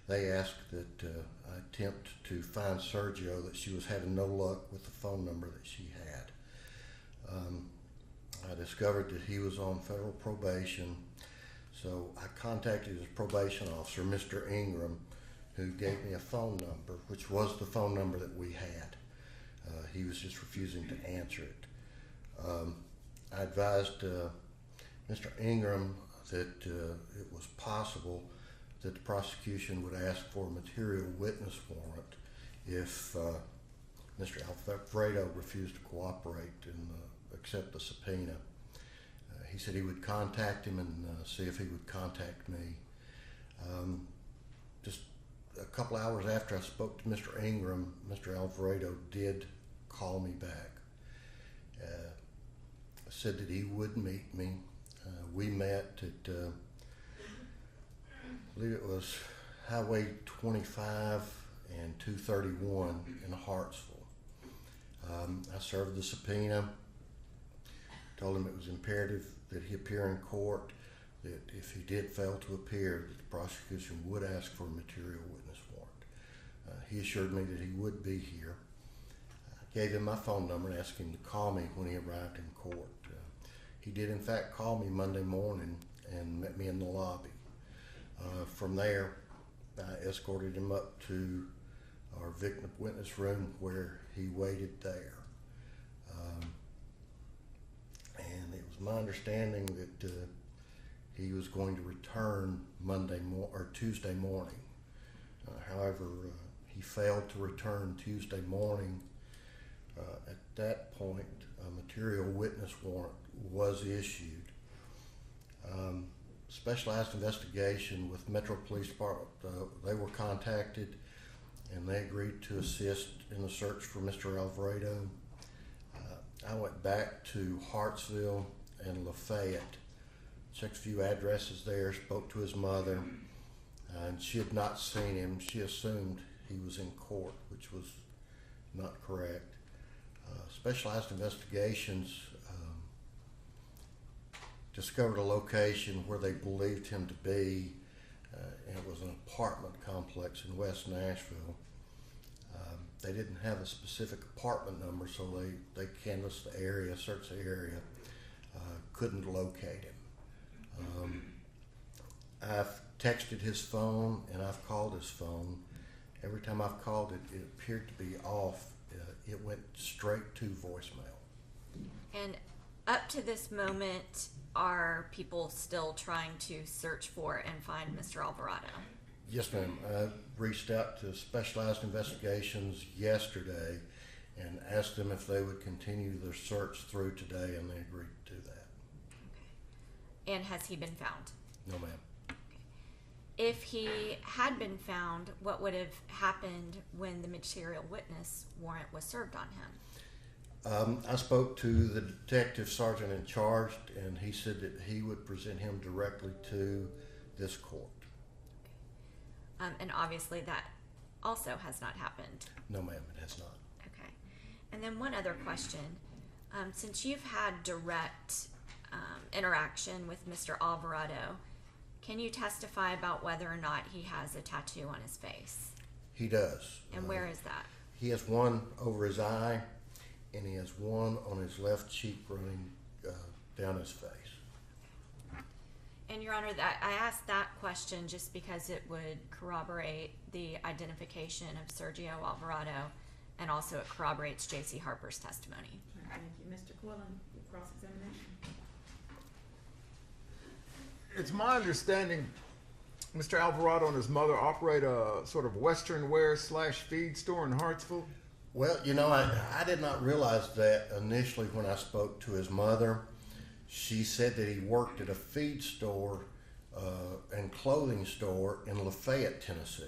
they asked that I attempt to find Sergio, that she was having no luck with the phone number that she had. I discovered that he was on federal probation, so I contacted his probation officer, Mr. Ingram, who gave me a phone number, which was the phone number that we had. He was just refusing to answer it. I advised Mr. Ingram that it was possible that the prosecution would ask for a material witness warrant if Mr. Alfredo refused to cooperate and accept the subpoena. He said he would contact him and see if he would contact me. Just a couple hours after I spoke to Mr. Ingram, Mr. Alfredo did call me back. Said that he would meet me. We met at, I believe it was Highway 25 and 231 in Hartsville. I served the subpoena, told him it was imperative that he appear in court, that if he did fail to appear, that the prosecution would ask for a material witness warrant. He assured me that he would be here. I gave him my phone number and asked him to call me when he arrived in court. He did in fact call me Monday morning and met me in the lobby. From there, I escorted him up to our victim witness room where he waited there. And it was my understanding that he was going to return Tuesday morning. However, he failed to return Tuesday morning. At that point, a material witness warrant was issued. Specialized investigation with Metro Police Department, they were contacted and they agreed to assist in the search for Mr. Alvarado. I went back to Hartsville and Lafayette, checked a few addresses there, spoke to his mother, and she had not seen him. She assumed he was in court, which was not correct. Specialized investigations discovered a location where they believed him to be, and it was an apartment complex in West Nashville. They didn't have a specific apartment number, so they canvassed the area, searched the area, couldn't locate him. I've texted his phone and I've called his phone. Every time I've called it, it appeared to be off. It went straight to voicemail. And up to this moment, are people still trying to search for and find Mr. Alvarado? Yes, ma'am. I reached out to Specialized Investigations yesterday and asked them if they would continue their search through today, and they agreed to do that. Okay. And has he been found? No, ma'am. Okay. If he had been found, what would have happened when the material witness warrant was served on him? I spoke to the detective sergeant in charge, and he said that he would present him directly to this court. And obviously that also has not happened. No, ma'am, it has not. Okay. And then one other question. Since you've had direct interaction with Mr. Alvarado, can you testify about whether or not he has a tattoo on his face? He does. And where is that? He has one over his eye, and he has one on his left cheek running down his face. And Your Honor, I asked that question just because it would corroborate the identification of Sergio Alvarado, and also it corroborates J.C. Harper's testimony. Thank you. Mr. Quillen, cross-examination. It's my understanding Mr. Alvarado and his mother operate a sort of Western wear / feed store in Hartsville. Well, you know, I did not realize that initially when I spoke to his mother. She said that he worked at a feed store and clothing store in Lafayette, Tennessee.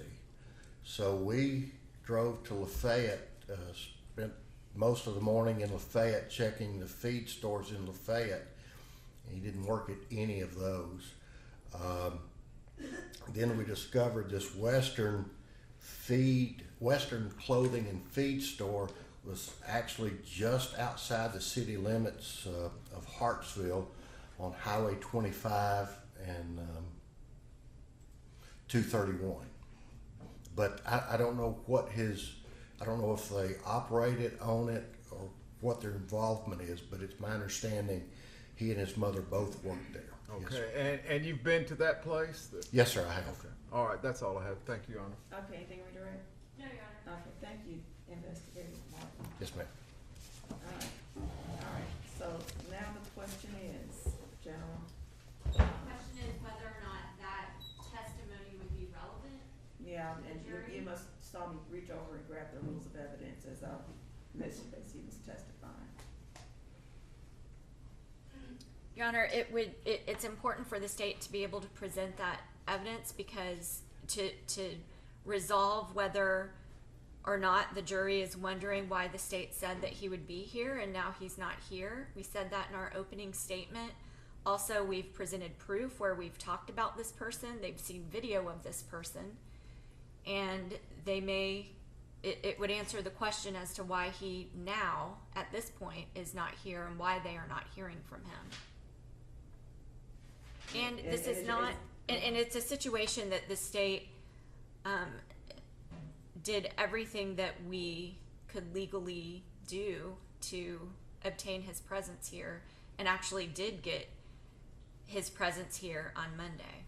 So we drove to Lafayette, spent most of the morning in Lafayette checking the feed stores in Lafayette. He didn't work at any of those. Then we discovered this Western clothing and feed store was actually just outside the city limits of Hartsville on Highway 25 and 231. but I don't know I don't know if they operate it, own it, or what their involvement is, but it's my understanding he and his mother both worked there. Yes, Okay, sir. and you've been to that place? Yes, sir, I have. Okay, all right, that's all I have. Thank you, Your Honor. Okay, anything redirect? No, Your Honor. Okay, thank you, Investigator Martin. Yes, ma'am. All right, so now the question is, General, The question is whether or not that testimony would be relevant. yeah, and Jury? you must saw me reach over and grab the rules of evidence as I mentioned as he was testifying. Your Honor, it's important for the state to be able to present that evidence because to resolve whether or not the jury is wondering why the state said that he would be here and now he's not here. We said that in our opening statement. Also, we've presented proof where we've talked about this person. They've seen video of this person, and it would answer the question as to why he now, at this point, is not here and why they are not hearing from him. And this is not, and it's a situation that the state did everything that we could legally do to obtain his presence here, and actually did get his presence here on Monday.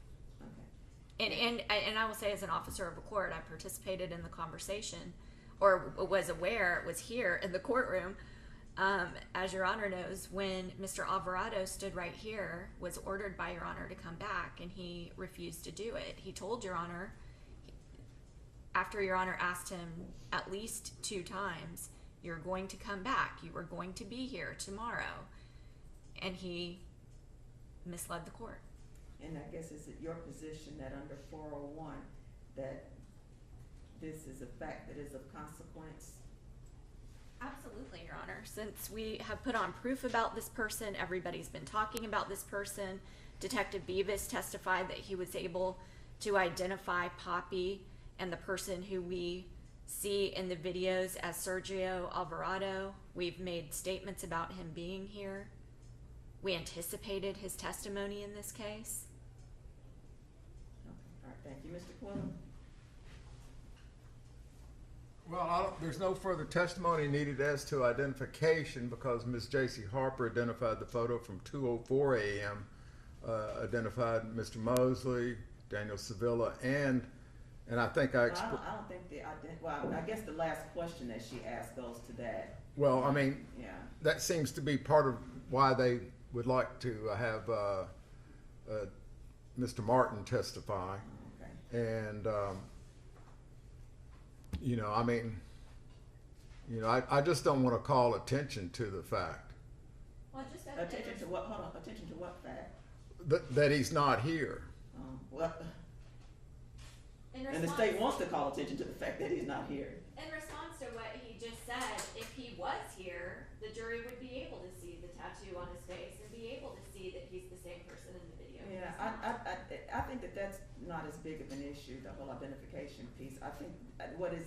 Okay. And I will say, as an officer of the court, I participated in the conversation, or was aware, was here in the courtroom. As Your Honor knows, when Mr. Alvarado stood right here, was ordered by Your Honor to come back, and he refused to do it. He told Your Honor, after Your Honor asked him at least 2 times, "You're going to come back. You are going to be here tomorrow," and he misled the court. And I guess is it your position that under 401 that this is a fact that is of consequence? Absolutely, Your Honor. Since we have put on proof about this person, everybody's been talking about this person. Detective Beavis testified that he was able to identify Poppy and the person who we see in the videos as Sergio Alvarado. We've made statements about him being here. We anticipated his testimony in this case. Okay, all right, thank you. Mr. Quillen? Well, there's no further testimony needed as to identification because Ms. J.C. Harper identified the photo from 2:04 a.m., identified Mr. Mosely, Daniel Sevilla, and I think I don't think well, I guess the last question that she asked goes to that. well, I mean, Yeah. that seems to be part of why they would like to have Mr. Martin testify. Okay. And, I mean, I just don't want to call attention to the fact Well, just Attention to what? Hold on. Attention to what fact? that he's not here. Well, and the state wants to call attention to the fact that he's not here. In response to what he just said, if he was here, the jury would be able to see the tattoo on his face and be able to see that he's the same person in the video. Yeah, I think that that's not as big of an issue, the whole identification piece. I think what is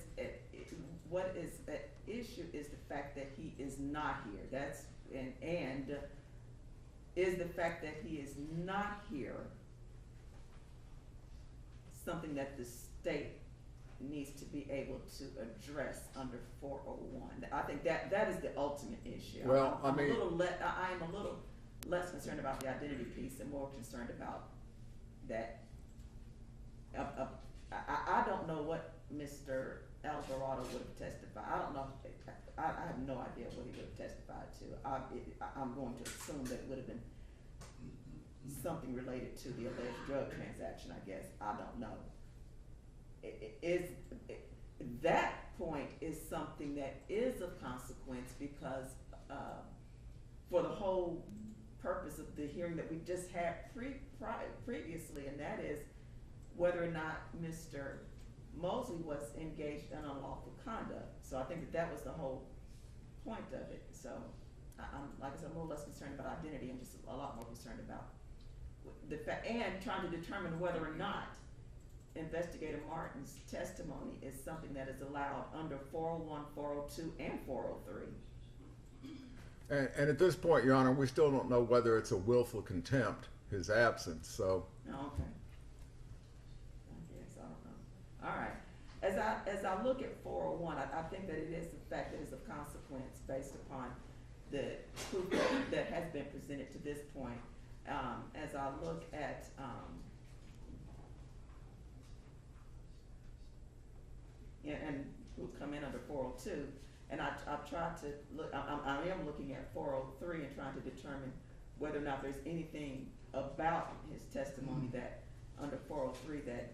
at issue is the fact that he is not here. That's and is the fact that he is not here something that the state needs to be able to address under 401. I think that is the ultimate issue. Well, I am a little less concerned about the identity piece and more concerned about that. I don't know what Mr. Alvarado would have testified. I don't know. I have no idea what he would have testified to. I'm going to assume that it would have been something related to the alleged drug transaction, I guess. I don't know. That point is something that is of consequence because for the whole purpose of the hearing that we just had previously, and that is whether or not Mr. Mosely was engaged in unlawful conduct. So I think that was the whole point of it. So I'm, like I said, I'm a little less concerned about identity and just a lot more concerned about the fact and trying to determine whether or not Investigator Martin's testimony is something that is allowed under 401, 402, and 403. And at this point, Your Honor, we still don't know whether it's a willful contempt, his absence, so. Oh, okay. I guess, I don't know. All right. As I look at 401, I think that it is the fact that it's of consequence based upon the proof that has been presented to this point. As I look at, and we'll come in under 402, and I've tried to look, I am looking at 403 and trying to determine whether or not there's anything about his testimony that, under 403, that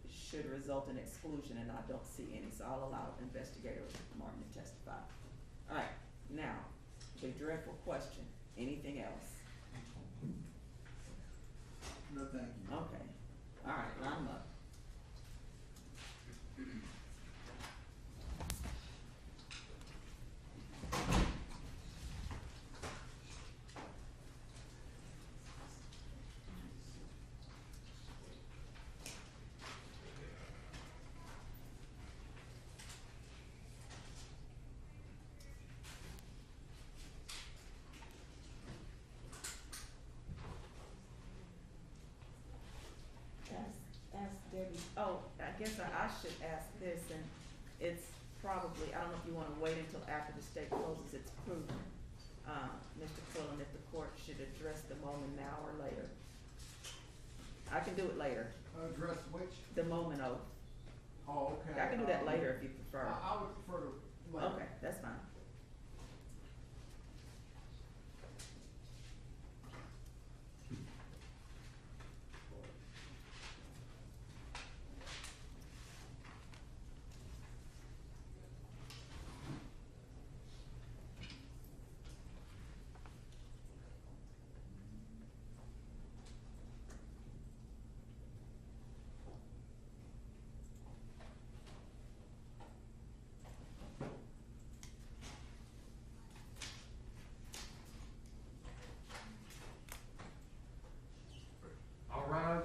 should result in exclusion, and I don't see any, so I'll allow Investigator Martin to testify. All right, now, the dreadful question, anything else? No, thank you. Okay, all right, line 'em up. Ask Debbie, oh, I guess I should ask this, and it's probably, I don't know if you wanna wait until after the state closes its proof, Mr. Quillen, if the court should address the moment now or later. I can do it later, Address which? the moment oath. Oh, okay. I can do that later if you prefer. I would prefer to later. Okay, that's fine. All right.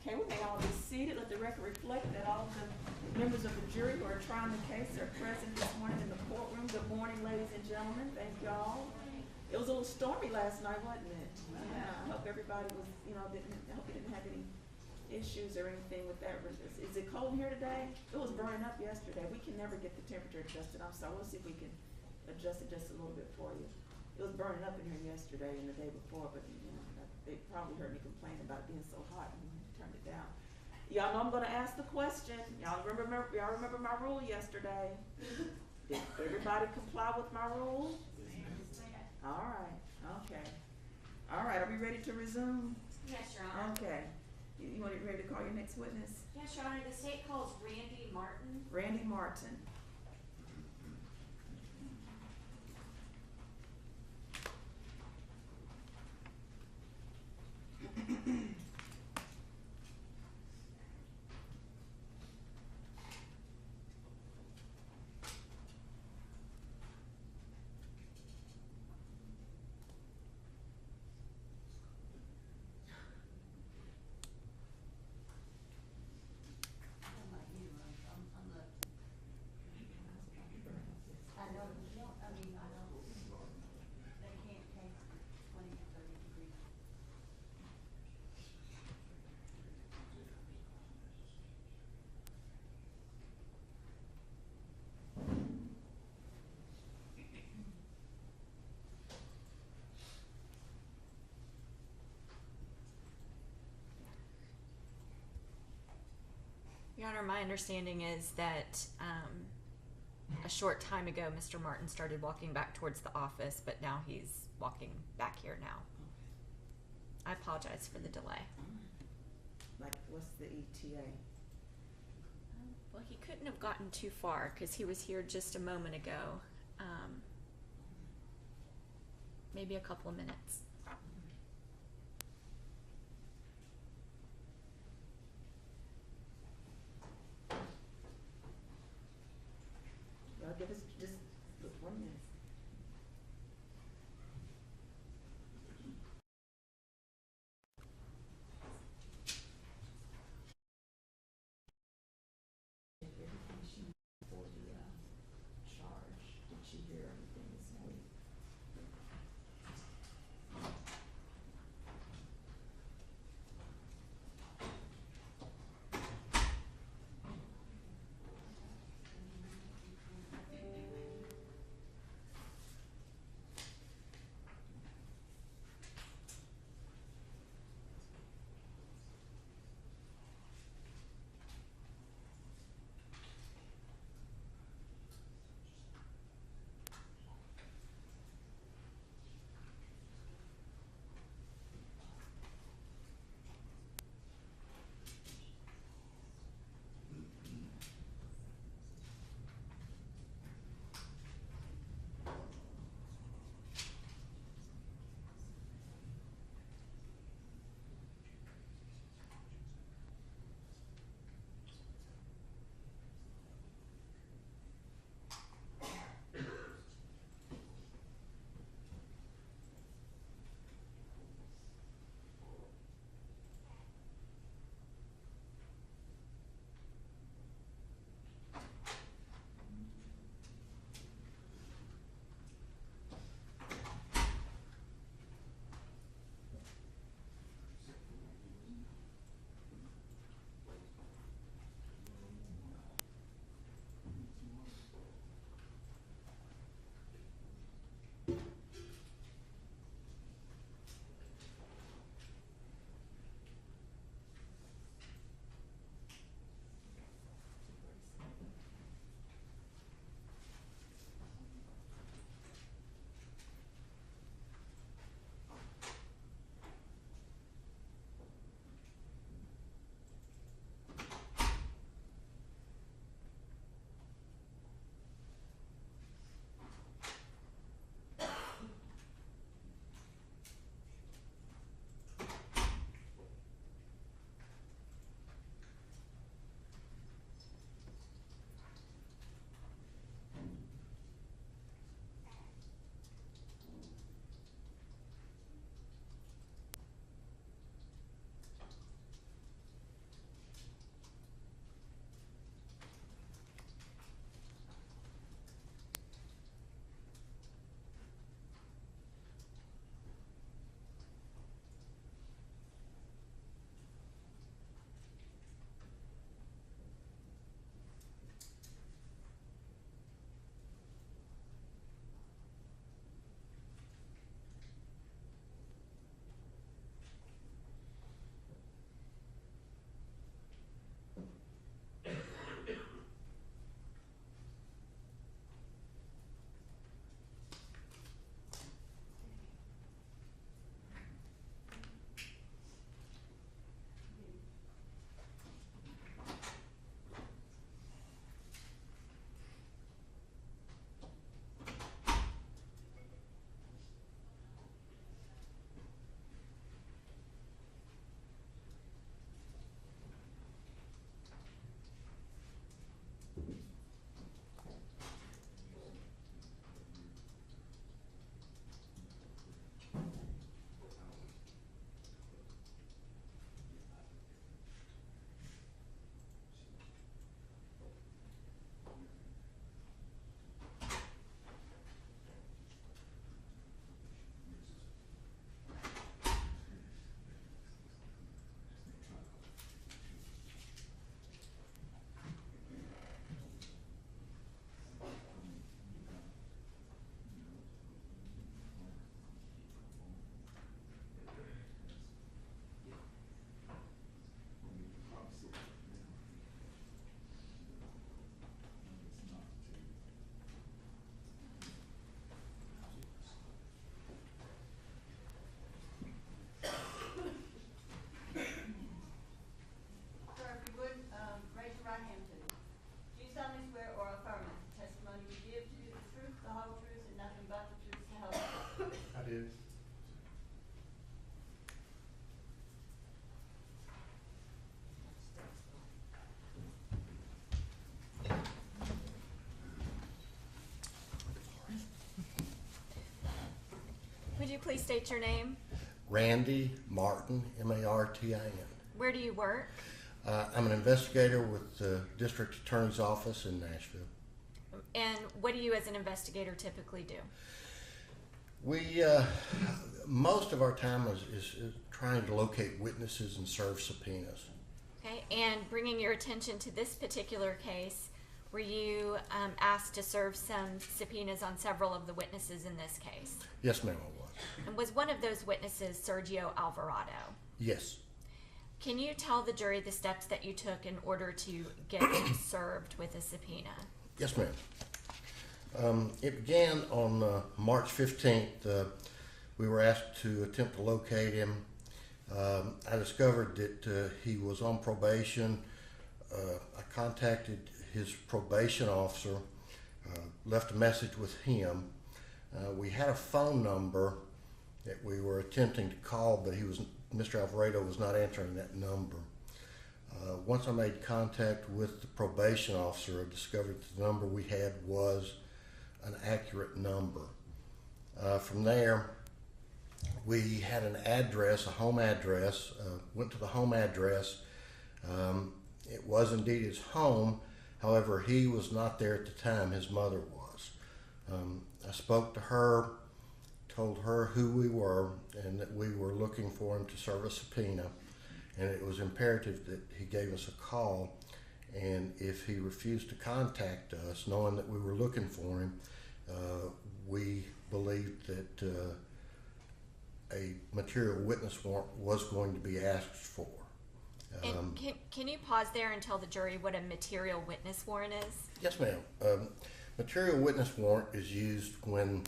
Okay, we may all be seated. Let the record reflect that all of the members of the jury who are trying the case are present this morning in the courtroom. Good morning, ladies and gentlemen. Thank y'all. It was a little stormy last night, wasn't it? Yeah, I hope everybody was, I hope you didn't have any issues or anything with that. Is it cold in here today? It was burning up yesterday. We can never get the temperature adjusted. I'm sorry. We'll see if we can adjust it just a little bit for you. It was burning up in here yesterday and the day before, but they probably heard me complain about it being so hot and turned it down. Y'all know I'm gonna ask the question. Y'all remember my rule yesterday? Did everybody comply with my rule? All right, okay. All right, are we ready to resume? Yes, Your Honor. Okay. You want to ready to call your next witness? Yes, Your Honor, the state calls Randy Martin. Randy Martin. Your Honor, my understanding is that a short time ago, Mr. Martin started walking back towards the office, but now he's walking back here now. I apologize for the delay. Like, what's the ETA? Well, he couldn't have gotten too far because he was here just a moment ago. Maybe a couple of minutes. Y'all give us just Id. Would you please state your name? Randy Martin, Martin. Where do you work? I'm an investigator with the District Attorney's Office in Nashville. And what do you as an investigator typically do? We, most of our time is trying to locate witnesses and serve subpoenas. Okay, and bringing your attention to this particular case, were you asked to serve some subpoenas on several of the witnesses in this case? Yes, ma'am, I was. And was one of those witnesses Sergio Alvarado? Yes. Can you tell the jury the steps that you took in order to get him served with a subpoena? Yes, ma'am. It began on March 15th. We were asked to attempt to locate him. I discovered that he was on probation. I contacted his probation officer, left a message with him. We had a phone number that we were attempting to call, but Mr. Alvarado was not answering that number. Once I made contact with the probation officer, I discovered the number we had was an accurate number. From there, we had an address, a home address, went to the home address. It was indeed his home. However, he was not there at the time. His mother was. I spoke to her, told her who we were, and that we were looking for him to serve a subpoena. And it was imperative that he gave us a call. And if he refused to contact us, knowing that we were looking for him, we believed that a material witness warrant was going to be asked for. And can you pause there and tell the jury what a material witness warrant is? Yes, ma'am. Material witness warrant is used when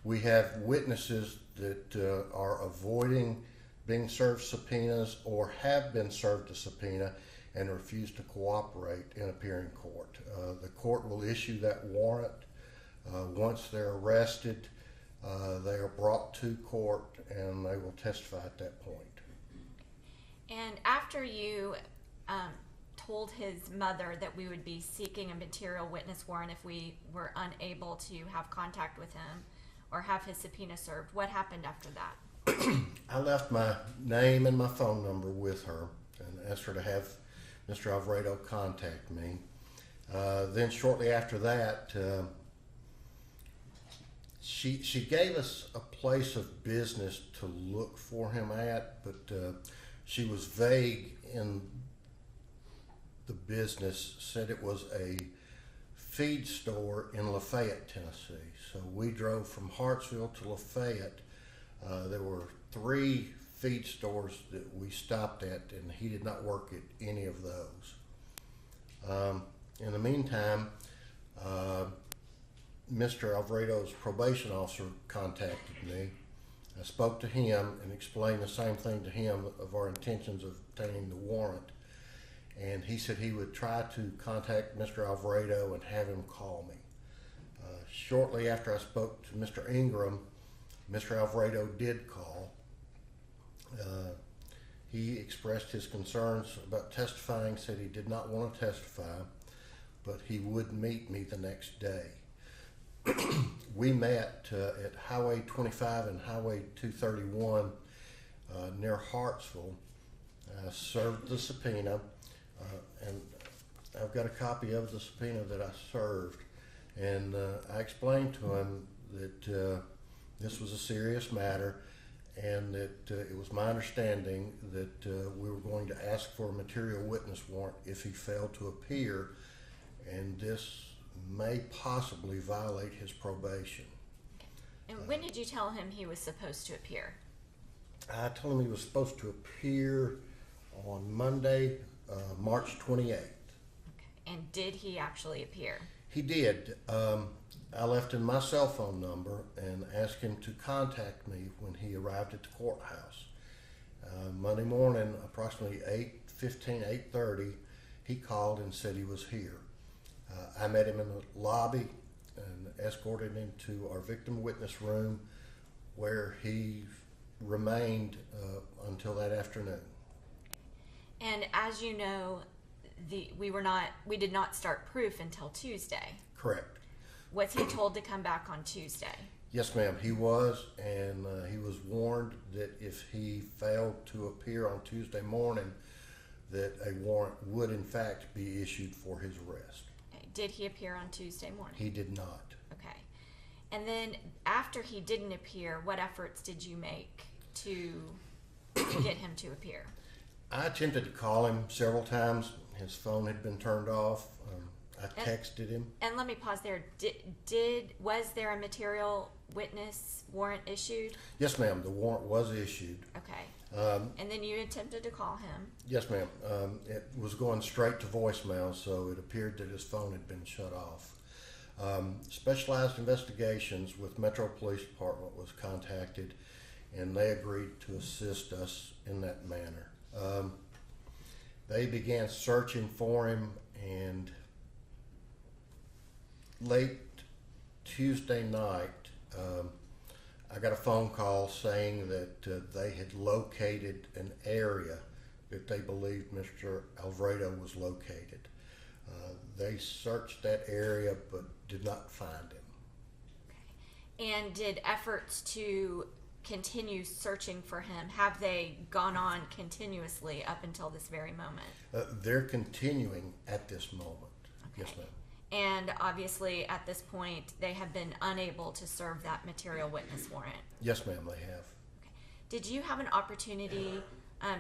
we have witnesses that are avoiding being served subpoenas or have been served a subpoena and refuse to cooperate and appear in court. The court will issue that warrant. Once they're arrested, they are brought to court and they will testify at that point. And after you told his mother that we would be seeking a material witness warrant if we were unable to have contact with him or have his subpoena served, what happened after that? I left my name and my phone number with her and asked her to have Mr. Alvarado contact me. Then shortly after that, she gave us a place of business to look for him at, but she was vague in the business, said it was a feed store in Lafayette, Tennessee. So we drove from Hartsville to Lafayette. There were 3 feed stores that we stopped at, and he did not work at any of those. In the meantime, Mr. Alvarado's probation officer contacted me. I spoke to him and explained the same thing to him of our intentions of obtaining the warrant. And he said he would try to contact Mr. Alvarado and have him call me. Shortly after I spoke to Mr. Ingram, Mr. Alvarado did call. He expressed his concerns about testifying, said he did not want to testify, but he would meet me the next day. We met at Highway 25 and Highway 231 near Hartsville. I served the subpoena, and I've got a copy of the subpoena that I served. And I explained to him that this was a serious matter and that it was my understanding that we were going to ask for a material witness warrant if he failed to appear, and this may possibly violate his probation. And when did you tell him he was supposed to appear? I told him he was supposed to appear on Monday, March 28th. Okay. And did he actually appear? He did. I left him my cell phone number and asked him to contact me when he arrived at the courthouse. Monday morning, approximately 8:15, 8:30, he called and said he was here. I met him in the lobby and escorted him to our victim witness room where he remained until that afternoon. And as you know, we did not start proof until Tuesday. Correct. Was he told to come back on Tuesday? Yes, ma'am, he was, and he was warned that if he failed to appear on Tuesday morning, that a warrant would in fact be issued for his arrest. Okay. Did he appear on Tuesday morning? He did not. Okay. And then after he didn't appear, what efforts did you make to get him to appear? I attempted to call him several times. His phone had been turned off. I texted him. And let me pause there. Was there a material witness warrant issued? Yes, ma'am, the warrant was issued. Okay. And then you attempted to call him? Yes, ma'am. It was going straight to voicemail, so it appeared that his phone had been shut off. Specialized Investigations with Metro Police Department was contacted, and they agreed to assist us in that manner. They began searching for him, and late Tuesday night, I got a phone call saying that they had located an area that they believed Mr. Alvarado was located. They searched that area but did not find him. Okay. And did efforts to continue searching for him, have they gone on continuously up until this very moment? They're continuing at this moment. Okay. Yes, ma'am. And obviously at this point they have been unable to serve that material witness warrant. Yes, ma'am, they have. Okay. Did you have an opportunity,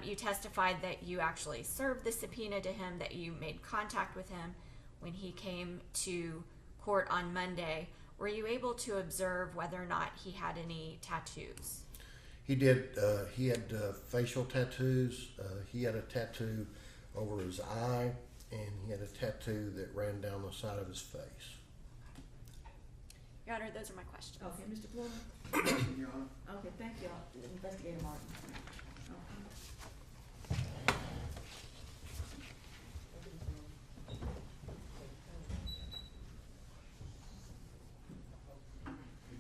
you testified that you actually served the subpoena to him, that you made contact with him when he came to court on Monday. Were you able to observe whether or not he had any tattoos? He did. He had facial tattoos. He had a tattoo over his eye, and he had a tattoo that ran down the side of his face. Your Honor, those are my questions. Okay, Mr. Porter? Your Honor. Okay, thank y'all. Investigator Martin.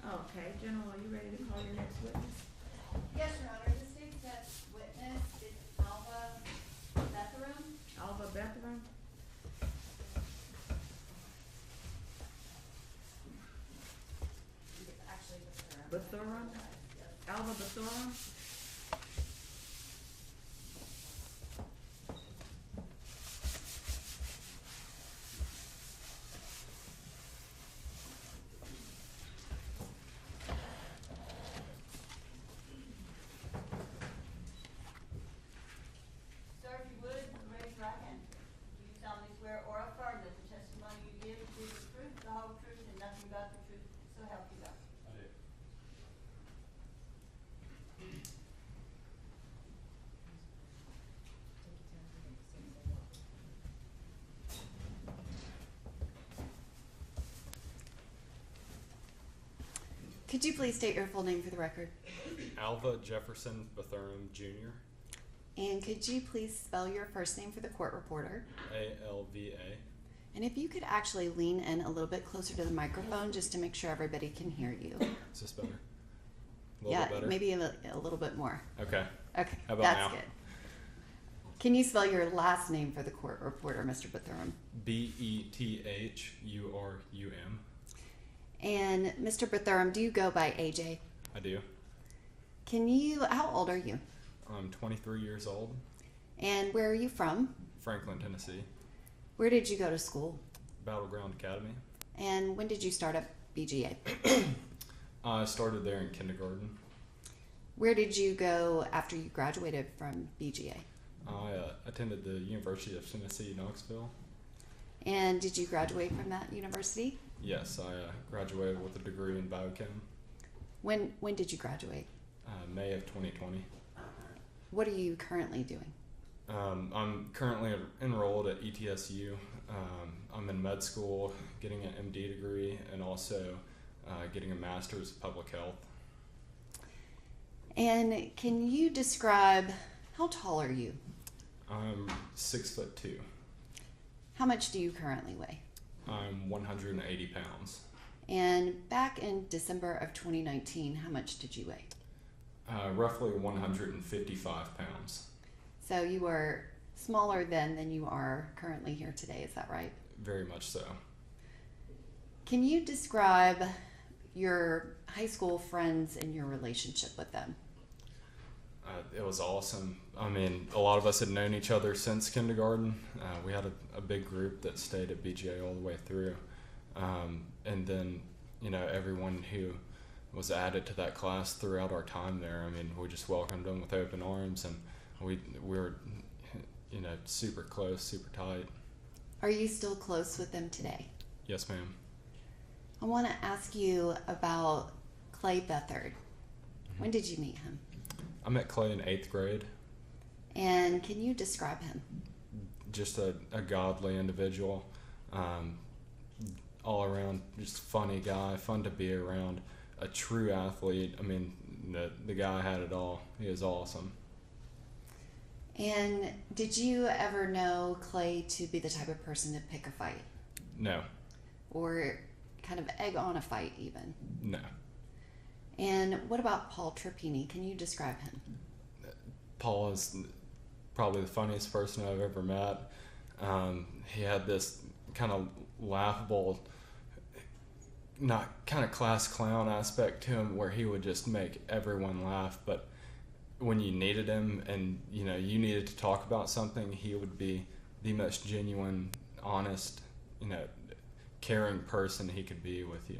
Okay, General, are you ready to call your next witness? Yes, Your Honor. The state's next witness is Alva Bethurum. Alva Bethurum? Actually, Bethurum? Alva Bethurum? Sir, if you would, raise your right hand. Do you solemnly swear or affirm that the testimony you give is the truth, the whole truth, and nothing but the truth, so help you God? I do. Could you please state your full name for the record? Alva Jefferson Bethurum Jr. And could you please spell your first name for the court reporter? ALVA. And if you could actually lean in a little bit closer to the microphone just to make sure everybody can hear you. Is this better? A little Yeah, bit better? maybe a little bit more. Okay. Okay, How about that's now? good. Can you spell your last name for the court reporter, Mr. Bethurum? Bethurum. And Mr. Bethurum, do you go by AJ? I do. How old are you? I'm 23 years old. And where are you from? Franklin, Tennessee. Where did you go to school? Battleground Academy. And when did you start at BGA? I started there in kindergarten. Where did you go after you graduated from BGA? I attended the University of Tennessee, Knoxville. And did you graduate from that university? Yes, I graduated with a degree in biochem. When did you graduate? May of 2020. What are you currently doing? I'm currently enrolled at ETSU. I'm in med school, getting an MD degree, and also getting a master's of public health. And can you describe, how tall are you? I'm 6'2". How much do you currently weigh? I'm 180 pounds. And back in December of 2019, how much did you weigh? Roughly 155 pounds. So you were smaller then than you are currently here today, is that right? Very much so. Can you describe your high school friends and your relationship with them? It was awesome. I mean, a lot of us had known each other since kindergarten. We had a big group that stayed at BGA all the way through. And then, you know, everyone who was added to that class throughout our time there, I mean, we just welcomed them with open arms, and we were, you know, super close, super tight. Are you still close with them today? Yes, ma'am. I want to ask you about Clay Beathard. When did you meet him? I met Clay in 8th grade. And can you describe him? Just a godly individual. All around, just funny guy, fun to be around. A true athlete. I mean, the guy had it all. He is awesome. And did you ever know Clay to be the type of person to pick a fight? No. Or kind of egg on a fight even? No. And what about Paul Trepini? Can you describe him? Paul is probably the funniest person I've ever met. He had this kind of laughable, not kind of class clown aspect to him, where he would just make everyone laugh, but when you needed him and, you know, you needed to talk about something, he would be the most genuine, honest, you know, caring person he could be with you.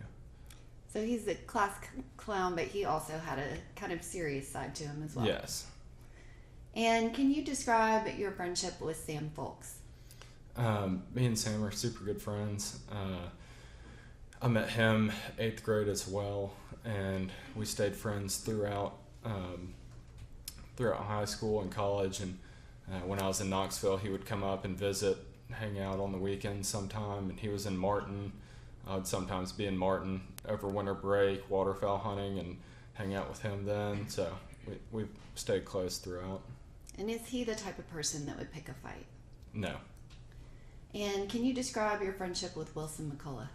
So he's a class clown, but he also had a kind of serious side to him as well. Yes. And can you describe your friendship with Sam Folks? Me and Sam are super good friends. I met him 8th grade as well, and we stayed friends throughout high school and college. And when I was in Knoxville, he would come up and visit, hang out on the weekends sometime. And he was in Martin. I would sometimes be in Martin over winter break, waterfowl hunting, and hang out with him then. So we stayed close throughout. And is he the type of person that would pick a fight? No. And can you describe your friendship with Wilson Mccullough?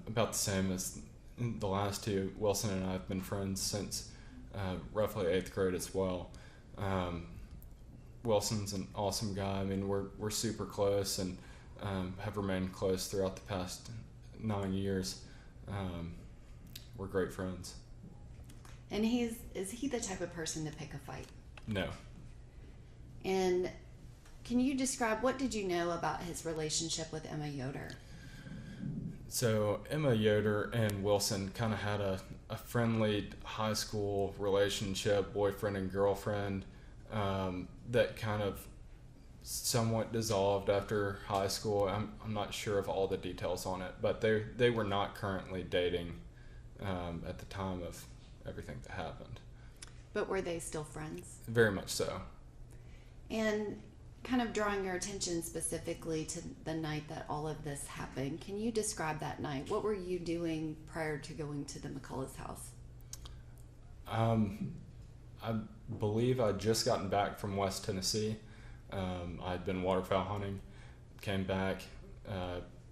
About the same as the last two. Wilson and I have been friends since roughly 8th grade as well. Wilson's an awesome guy. I mean, we're super close and have remained close throughout the past 9 years. We're great friends. And is he the type of person to pick a fight? No. And can you describe, what did you know about his relationship with Emma Yoder? So Emma Yoder and Wilson kind of had a friendly high school relationship, boyfriend and girlfriend, that kind of somewhat dissolved after high school. I'm not sure of all the details on it, but they were not currently dating at the time of everything that happened. But were they still friends? Very much so. And kind of drawing your attention specifically to the night that all of this happened, can you describe that night? What were you doing prior to going to the McCullough's house? I believe I'd just gotten back from West Tennessee. I'd been waterfowl hunting, came back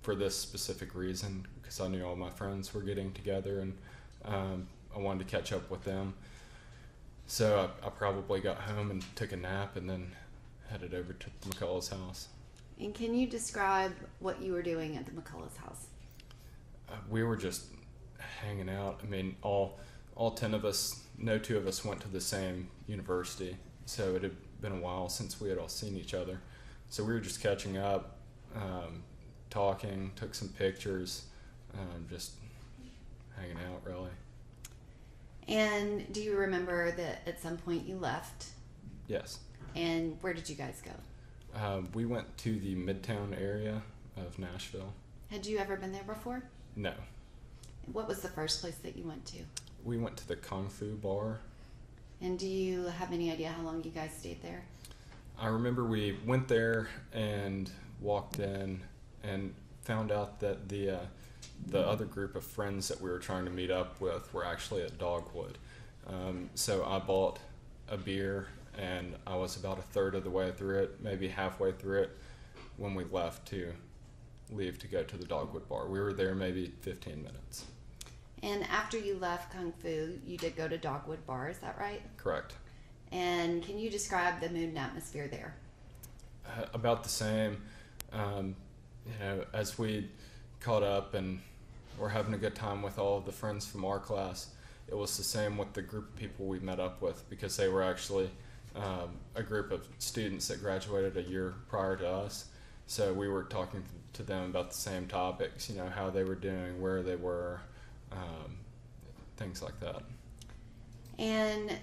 for this specific reason because I knew all my friends were getting together, and I wanted to catch up with them. So I probably got home and took a nap and then headed over to the McCullough's house. And can you describe what you were doing at the McCullough's house? We were just hanging out. I mean, all 10 of us, no 2 of us went to the same university, so it had been a while since we had all seen each other. So we were just catching up, talking, took some pictures, just hanging out, really. And do you remember that at some point you left? Yes. And where did you guys go? We went to the Midtown area of Nashville. Had you ever been there before? No. What was the first place that you went to? We went to the Kung Fu bar. And do you have any idea how long you guys stayed there? I remember we went there and walked in and found out that the other group of friends that we were trying to meet up with were actually at Dogwood. So I bought a beer, and I was about a third of the way through it, maybe halfway through it, when we left to leave to go to the Dogwood Bar. We were there maybe 15 minutes. And after you left Kung Fu, you did go to Dogwood Bar, is that right? Correct. And can you describe the mood and atmosphere there? About the same. As we caught up and were having a good time with all of the friends from our class, it was the same with the group of people we met up with, because they were actually a group of students that graduated a year prior to us. So we were talking to them about the same topics, how they were doing, where they were, things like that. And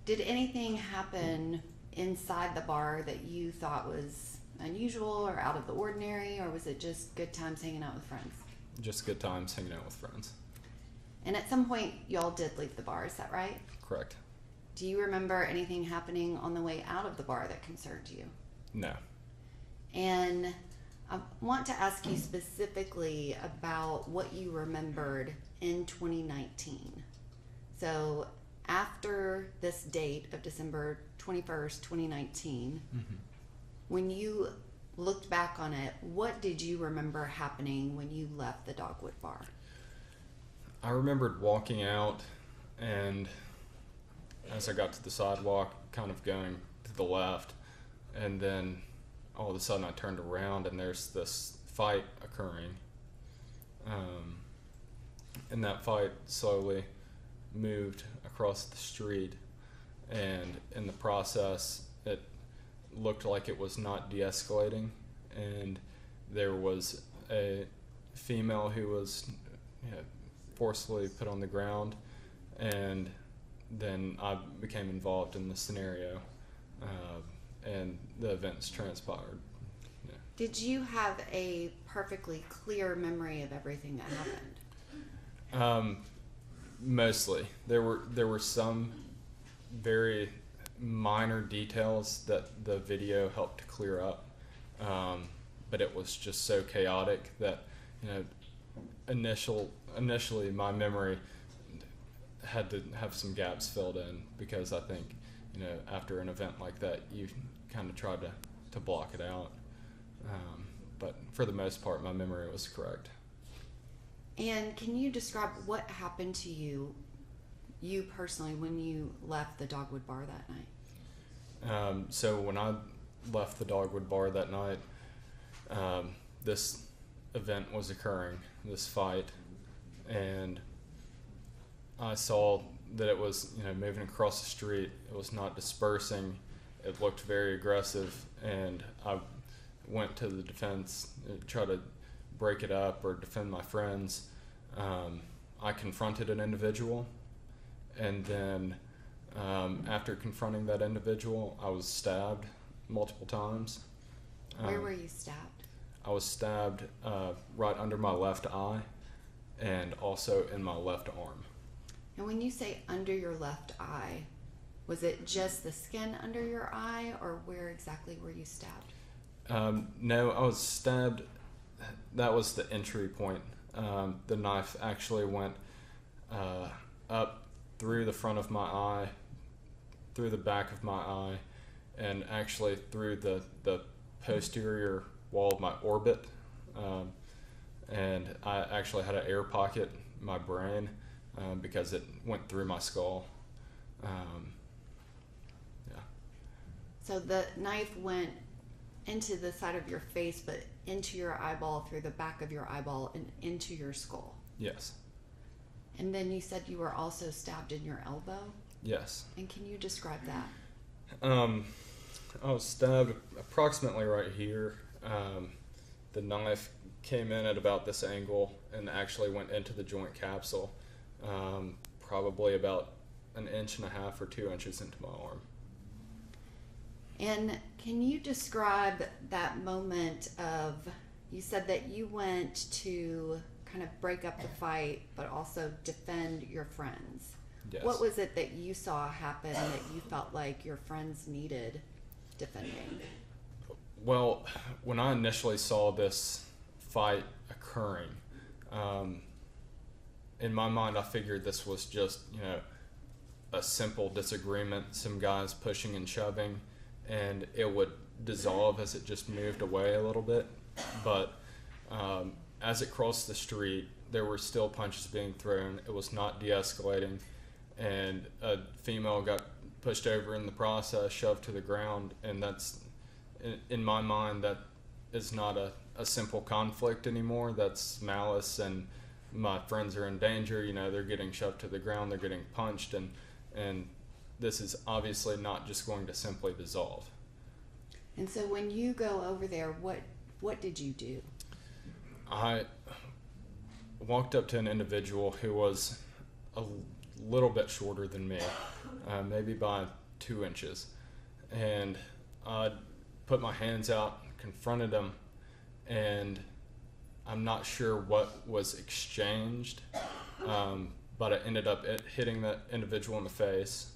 did anything happen inside the bar that you thought was unusual or out of the ordinary, or was it just good times hanging out with friends? Just good times hanging out with friends. And at some point, y'all did leave the bar, is that right? Correct. Do you remember anything happening on the way out of the bar that concerned you? No. And I want to ask you specifically about what you remembered in 2019. So after this date of December 21st, 2019, when you looked back on it, what did you remember happening when you left the Dogwood Bar? I remembered walking out, and as I got to the sidewalk, kind of going to the left, and then all of a sudden I turned around and there's this fight occurring. And that fight slowly moved across the street, and in the process it looked like it was not de-escalating, and there was a female who was forcibly put on the ground, and then I became involved in the scenario, and the events transpired. Yeah. Did you have a perfectly clear memory of everything that happened? Mostly. There were some very minor details that the video helped to clear up, but it was just so chaotic that initially my memory had to have some gaps filled in, because I think after an event like that you kind of try to block it out, but for the most part my memory was correct. And can you describe what happened to you personally when you left the Dogwood Bar that night? So when I left the Dogwood Bar that night, this event was occurring, this fight, and I saw that it was moving across the street. It was not dispersing. It looked very aggressive, and I went to the defense to try to break it up or defend my friends. I confronted an individual, and then after confronting that individual, I was stabbed multiple times. Where were you stabbed? I was stabbed right under my left eye and also in my left arm. And when you say under your left eye, was it just the skin under your eye, or where exactly were you stabbed? No, I was stabbed. That was the entry point. The knife actually went up through the front of my eye, through the back of my eye, and actually through the posterior wall of my orbit. And I actually had an air pocket in my brain because it went through my skull. Yeah. So the knife went into the side of your face, but into your eyeball, through the back of your eyeball, and into your skull. Yes. And then you said you were also stabbed in your elbow? Yes. And can you describe that? I was stabbed approximately right here. The knife came in at about this angle and actually went into the joint capsule, probably about 1.5 inches or 2 inches into my arm. And can you describe that moment of, you said that you went to kind of break up the fight, but also defend your friends. Yes. What was it that you saw happen that you felt like your friends needed defending? Well, when I initially saw this fight occurring, in my mind I figured this was just, a simple disagreement, some guys pushing and shoving, and it would dissolve as it just moved away a little bit. But As it crossed the street, there were still punches being thrown. It was not de-escalating, and a female got pushed over in the process, shoved to the ground, and that's, in my mind, that is not a simple conflict anymore. That's malice, and my friends are in danger. You know, they're getting shoved to the ground, they're getting punched, and this is obviously not just going to simply dissolve. And so when you go over there, what did you do? I walked up to an individual who was a little bit shorter than me, maybe by 2 inches, and I put my hands out, confronted him, and I'm not sure what was exchanged, but I ended up hitting that individual in the face,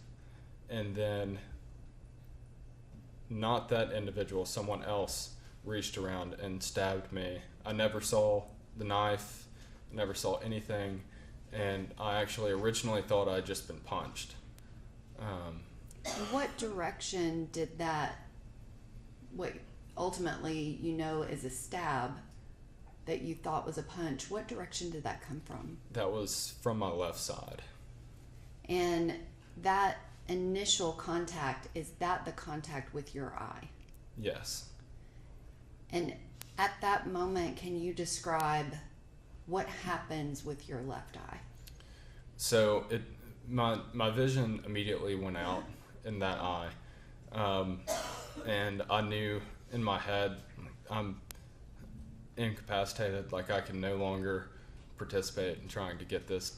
and then not that individual, someone else reached around and stabbed me. I never saw the knife, never saw anything, and I actually originally thought I'd just been punched. What direction did that, what ultimately you know is a stab that you thought was a punch, what direction did that come from? That was from my left side. And that initial contact, is that the contact with your eye? Yes. And at that moment, can you describe what happens with your left eye? So my vision immediately went out in that eye, and I knew in my head I'm incapacitated, like I can no longer participate in trying to get this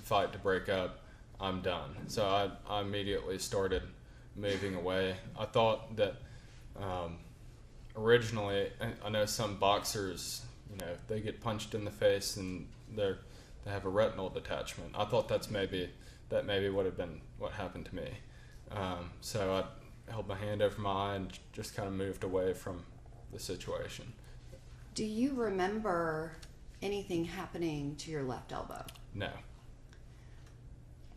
fight to break up. I'm done. So I immediately started moving away. I thought that originally, I know some boxers, you know, they get punched in the face and they have a retinal detachment. I thought that maybe would have been what happened to me. So I held my hand over my eye and just kind of moved away from the situation. Do you remember anything happening to your left elbow? No.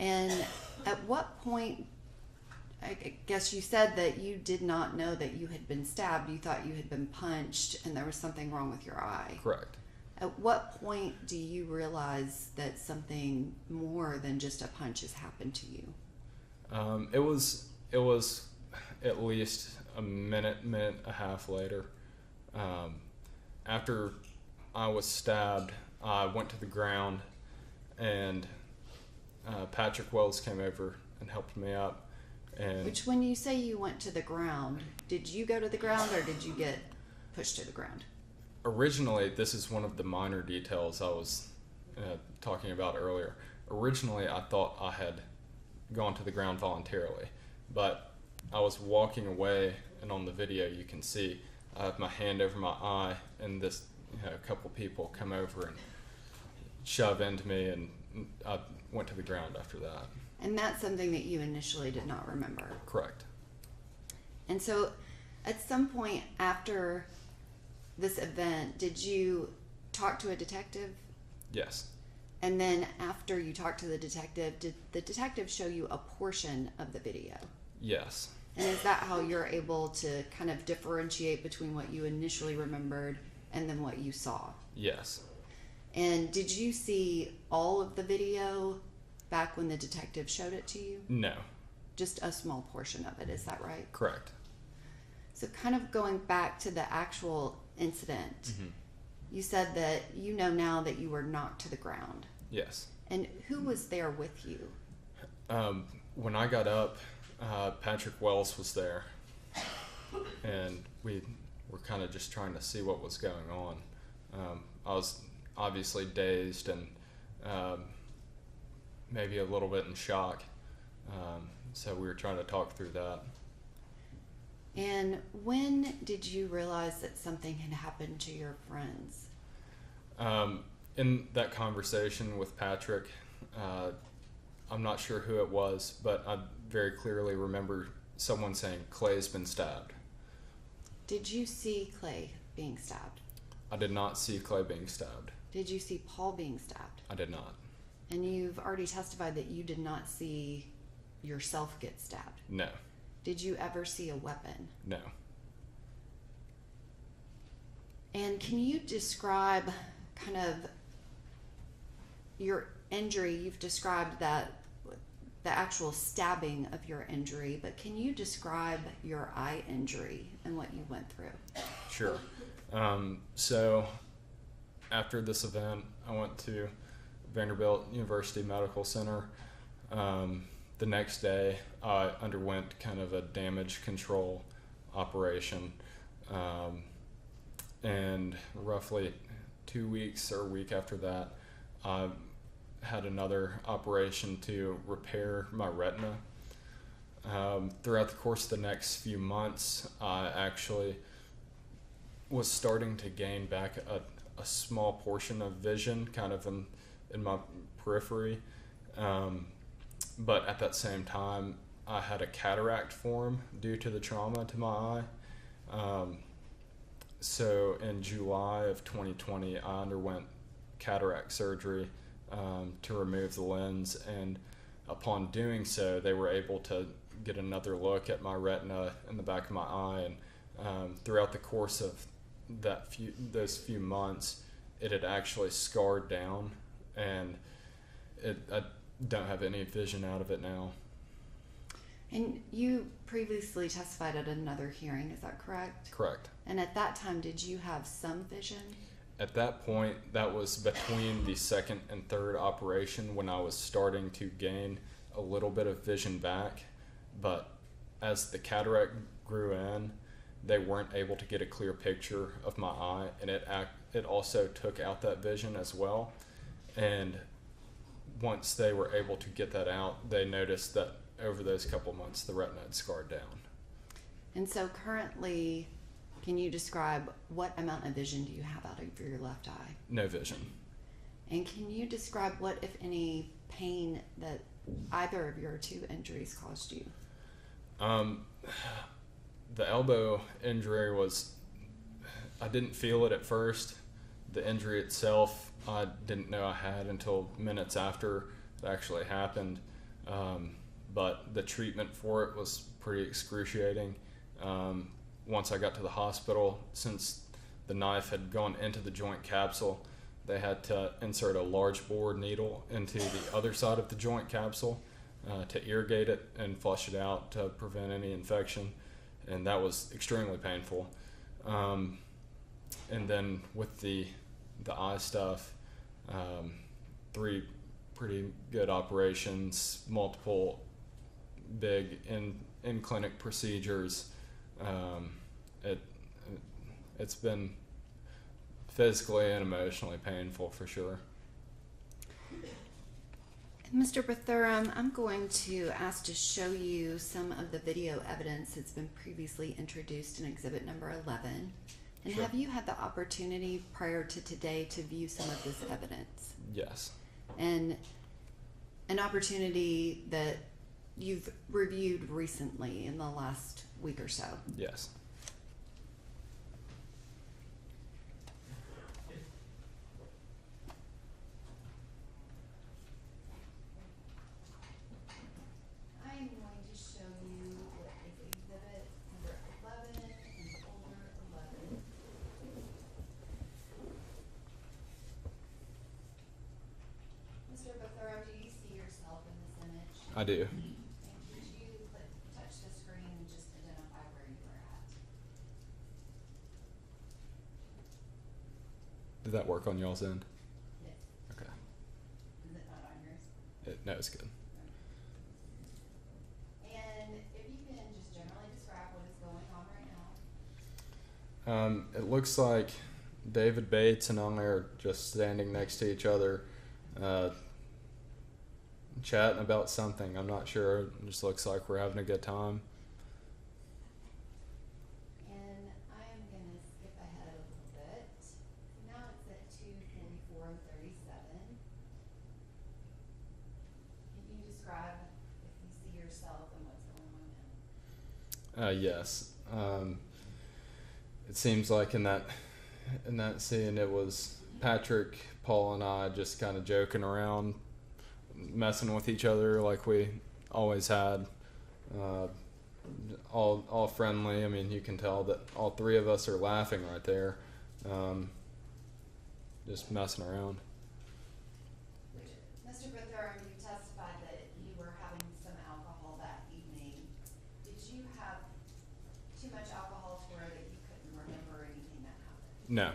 And at what point, I guess you said that you did not know that you had been stabbed. You thought you had been punched and there was something wrong with your eye. Correct. At what point do you realize that something more than just a punch has happened to you? It was at least a minute and a half later. After I was stabbed, I went to the ground, and Patrick Wells came over and helped me up. And Which, when you say you went to the ground, did you go to the ground or did you get pushed to the ground? originally, this is one of the minor details I was talking about earlier. Originally, I thought I had gone to the ground voluntarily, but I was walking away, and on the video you can see I have my hand over my eye, and this a couple people come over and shove into me, and I went to the ground after that. And that's something that you initially did not remember. Correct. And so at some point after this event, did you talk to a detective? Yes. And then after you talked to the detective, did the detective show you a portion of the video? Yes. And is that how you're able to kind of differentiate between what you initially remembered and then what you saw? Yes. And did you see all of the video back when the detective showed it to you? No. Just a small portion of it, is that right? Correct. So kind of going back to the actual incident, Mm-hmm. you said that you know now that you were knocked to the ground. Yes. And who was there with you? When I got up, Patrick Wells was there, and we were kind of just trying to see what was going on. I was obviously dazed and maybe a little bit in shock, so we were trying to talk through that. And when did you realize that something had happened to your friends? In that conversation with Patrick, I'm not sure who it was, but I very clearly remember someone saying, "Clay's been stabbed." Did you see Clay being stabbed? I did not see Clay being stabbed. Did you see Paul being stabbed? I did not. And you've already testified that you did not see yourself get stabbed. No. Did you ever see a weapon? No. And can you describe kind of your injury? You've described that the actual stabbing of your injury, but can you describe your eye injury and what you went through? Sure. So after this event, I went to Vanderbilt University Medical Center. The next day, I underwent kind of a damage control operation. And roughly 2 weeks or a week after that, I had another operation to repair my retina. Throughout the course of the next few months, I actually was starting to gain back a small portion of vision kind of in my periphery. But at that same time, I had a cataract form due to the trauma to my eye. So in July of 2020, I underwent cataract surgery to remove the lens, and upon doing so, they were able to get another look at my retina in the back of my eye. And throughout the course of those few months, it had actually scarred down, and I don't have any vision out of it now. And you previously testified at another hearing, is that correct? Correct. And at that time, did you have some vision? At that point, that was between the second and third operation when I was starting to gain a little bit of vision back. But as the cataract grew in, they weren't able to get a clear picture of my eye, and it also took out that vision as well. And once they were able to get that out, they noticed that over those couple months, the retina had scarred down. And so currently, can you describe what amount of vision do you have out of your left eye? No vision. And can you describe what, if any, pain that either of your two injuries caused you? The elbow injury I didn't feel it at first. The injury itself, I didn't know I had until minutes after it actually happened. But the treatment for it was pretty excruciating. Once I got to the hospital, since the knife had gone into the joint capsule, they had to insert a large bore needle into the other side of the joint capsule to irrigate it and flush it out to prevent any infection. And that was extremely painful. And then with the eye stuff, 3 pretty good operations, multiple big in-clinic procedures. It's been physically and emotionally painful for sure. Mr. Bethurham, I'm going to ask to show you some of the video evidence that's been previously introduced in exhibit number 11. And Sure. have you had the opportunity prior to today to view some of this evidence? Yes. And an opportunity that you've reviewed recently in the last week or so? Yes. I am going to show you what is exhibit number 11 and folder 11. Mr. Bethurham, do you see yourself in this image? I do. And could you touch the screen and just identify where you were at? Did that work on y'all's end? Yes. Okay. Is it not on yours? No, it's good. And if you can just generally describe what is going on right now. It looks like David Bates and I are just standing next to each other, chatting about something. I'm not sure. It just looks like we're having a good time. And I am going to skip ahead a little bit. Now it's at 2:44 and 37. Can you describe if you see yourself and what's going on now? Yes. It seems like in that scene it was Patrick, Paul, and I just kind of joking around, messing with each other like we always had. All friendly. I mean, you can tell that all 3 of us are laughing right there. just messing around. Mr. Bithorn, you testified that you were having some alcohol that evening. Did you have too much alcohol to where that you couldn't remember anything that happened? No,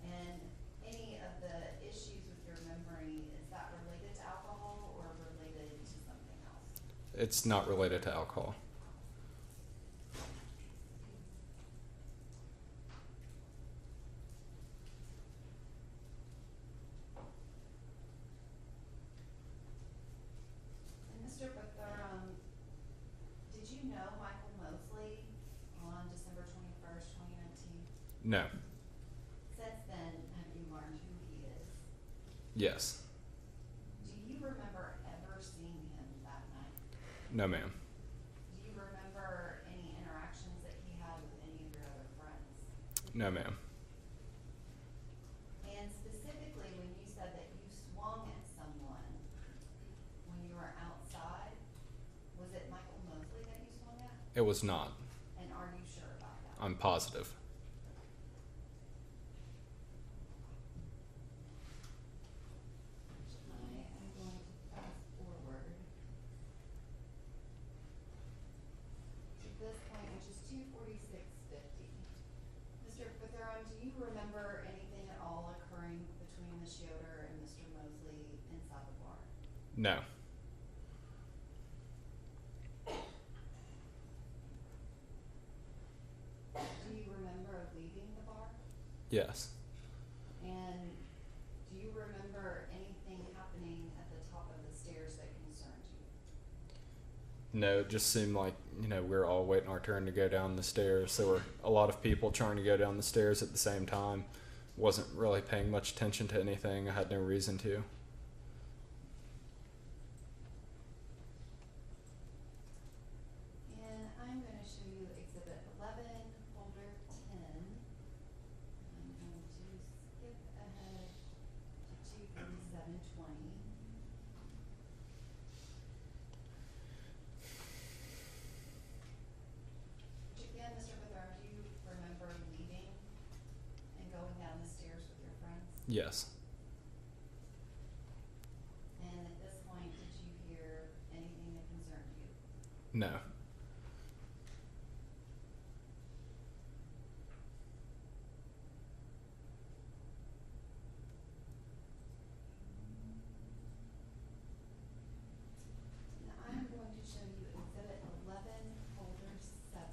And any of the issues with your memory, is that related to alcohol or related to something else? it's not related to alcohol. And Mr. Bithorn, did you know Michael Mosely on December 21st, 2019? No. Since then, have you learned who he is? Yes. Do you remember ever seeing him that night? No, ma'am. Do you remember any interactions that he had with any of your other friends? No, ma'am. And specifically, when you said that you swung at someone when you were outside, was it Michael Mosely that you swung at? It was not. And are you sure about that? I'm positive. I am going to fast forward to this point, which is 2:46:50. Mr. Bithorn, do you remember anything at all occurring between Ms. Yoder and Mr. Mosely inside the bar? No. Do you remember leaving the bar? Yes. And do you remember anything happening at the top of the stairs that concerned you? No, it just seemed like, we were all waiting our turn to go down the stairs. There were a lot of people trying to go down the stairs at the same time. Wasn't really paying much attention to anything. I had no reason to. And I'm going to show you Exhibit 11, Folder 10. I'm going to skip ahead to 2:47:20. Which again, Mr. Bithorn, do you remember leaving and going down the stairs with your friends? Yes. And at this point, did you hear anything that concerned you? No. Now I'm going to show you Exhibit 11, Folder 7.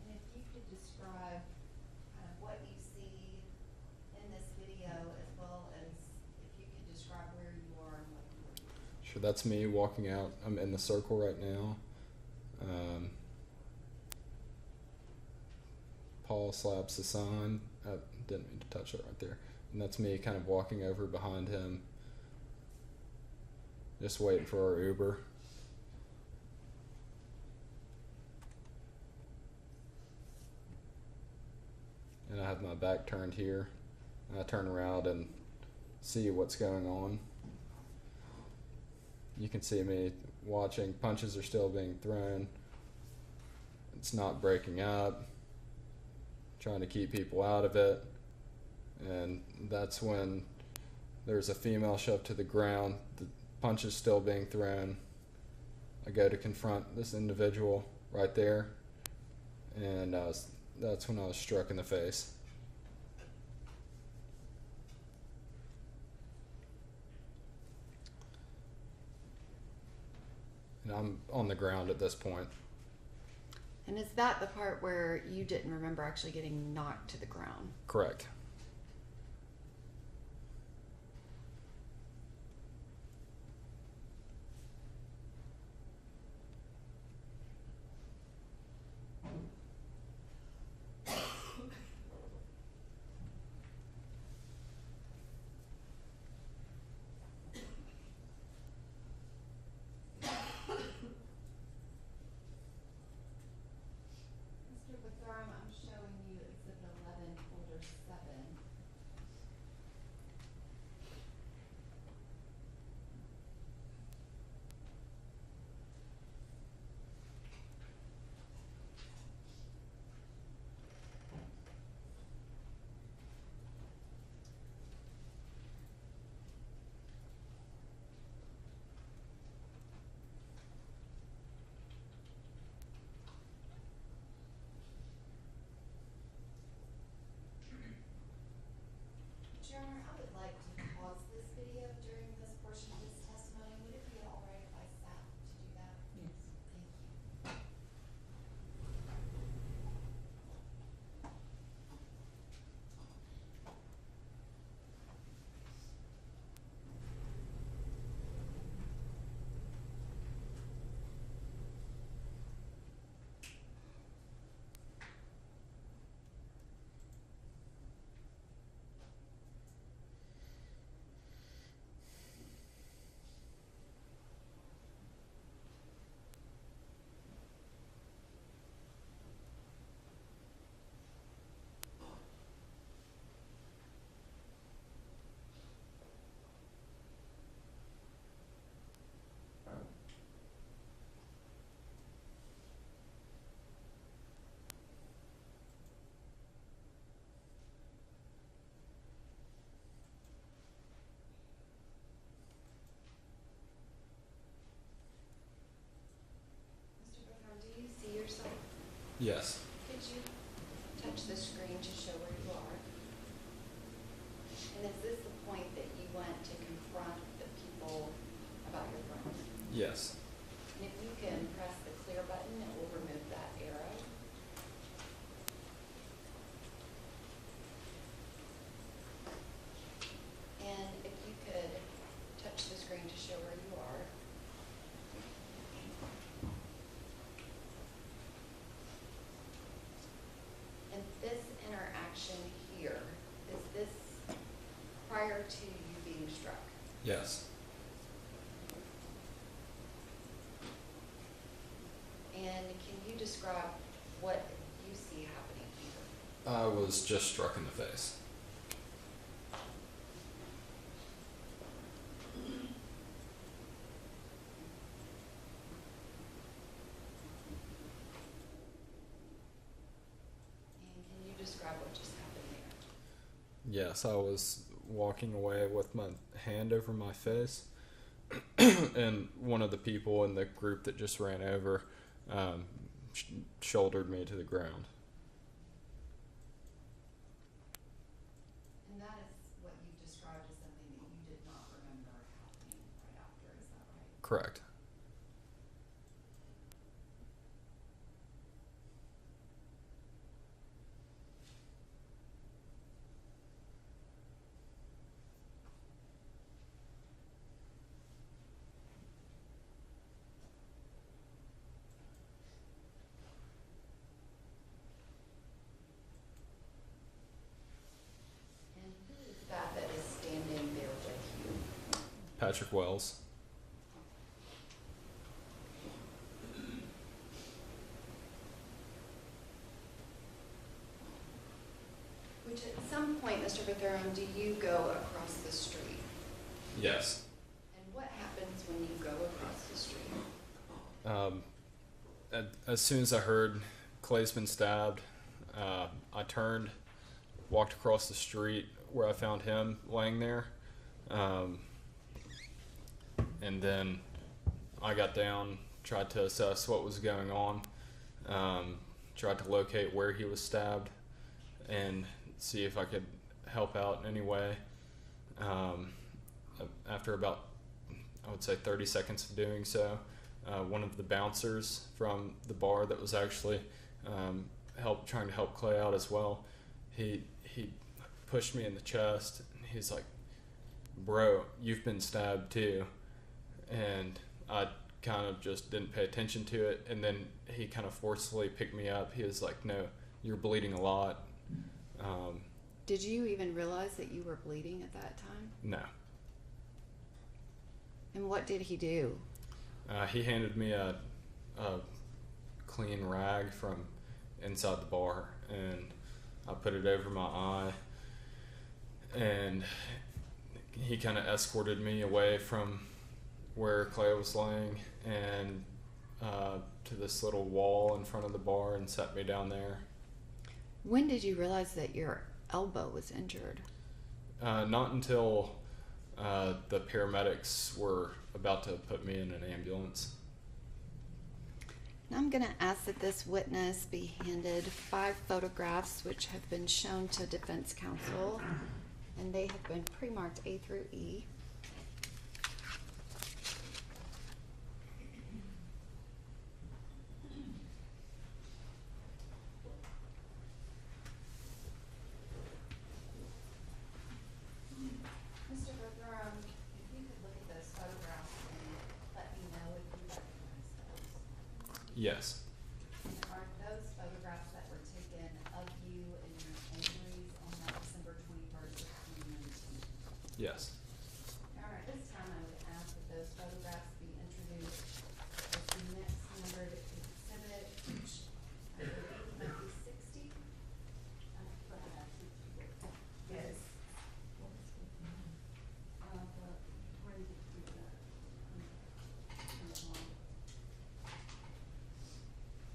And if you could describe kind of what you see in this video, as well as if you could describe where you are and what you are doing. Sure, that's me walking out. I'm in the circle right now. Paul slaps the sign. I didn't mean to touch it right there. And that's me kind of walking over behind him. Just waiting for our Uber. And I have my back turned here. And I turn around and see what's going on. You can see me watching. Punches are still being thrown. It's not breaking up. Trying to keep people out of it. And that's when there's a female shoved to the ground. The punch is still being thrown. I go to confront this individual right there. And that's when I was struck in the face. And I'm on the ground at this point. And is that the part where you didn't remember actually getting knocked to the ground? Correct. Mr. Bithorn, I'm showing you Exhibit 11, Folder 7. Yes. Could you touch the screen to show where you are? And is this the point that you went to confront the people about your friend? Yes. And if you can press the clear button, it will remove that arrow. And if you could touch the screen to show where you are. And this interaction here, is this prior to you being struck? Yes. And can you describe what you see happening here? I was just struck in the face. And can you describe what just happened there? Yes, I was walking away with my hand over my face, and one of the people in the group that just ran over shouldered me to the ground. And that is what you described as something that you did not remember happening right after, is that right? Correct. And who is that that is standing there with you? Patrick Wells. Which at some point, Mr. Bethurham, do you go across the street? Yes. And what happens when you go across the street? As soon as I heard Clay's been stabbed, I turned, walked across the street where I found him laying there, and then I got down, tried to assess what was going on, tried to locate where he was stabbed, and see if I could help out in any way. After about, I would say, 30 seconds of doing so, one of the bouncers from the bar that was actually trying to help Clay out as well, he pushed me in the chest. And he's like, "Bro, you've been stabbed too." And I kind of just didn't pay attention to it. And then he kind of forcefully picked me up. He was like, "No, you're bleeding a lot." Did you even realize that you were bleeding at that time? No. And what did he do? He handed me a clean rag from inside the bar, and I put it over my eye, and he kind of escorted me away from where Clay was laying and to this little wall in front of the bar and set me down there. When did you realize that your elbow was injured? Not until the paramedics were about to put me in an ambulance. Now I'm going to ask that this witness be handed 5 photographs which have been shown to defense counsel, and they have been pre-marked A through E. Mr. Bethurham, if you could look at those photographs and let me know if you recognize those. Yes. And are those photographs that were taken of you and your injuries on that December 21st of 2019? Yes. All right, this time I would ask that those photographs be introduced as the next numbered exhibit, which I believe might be 60. Yes.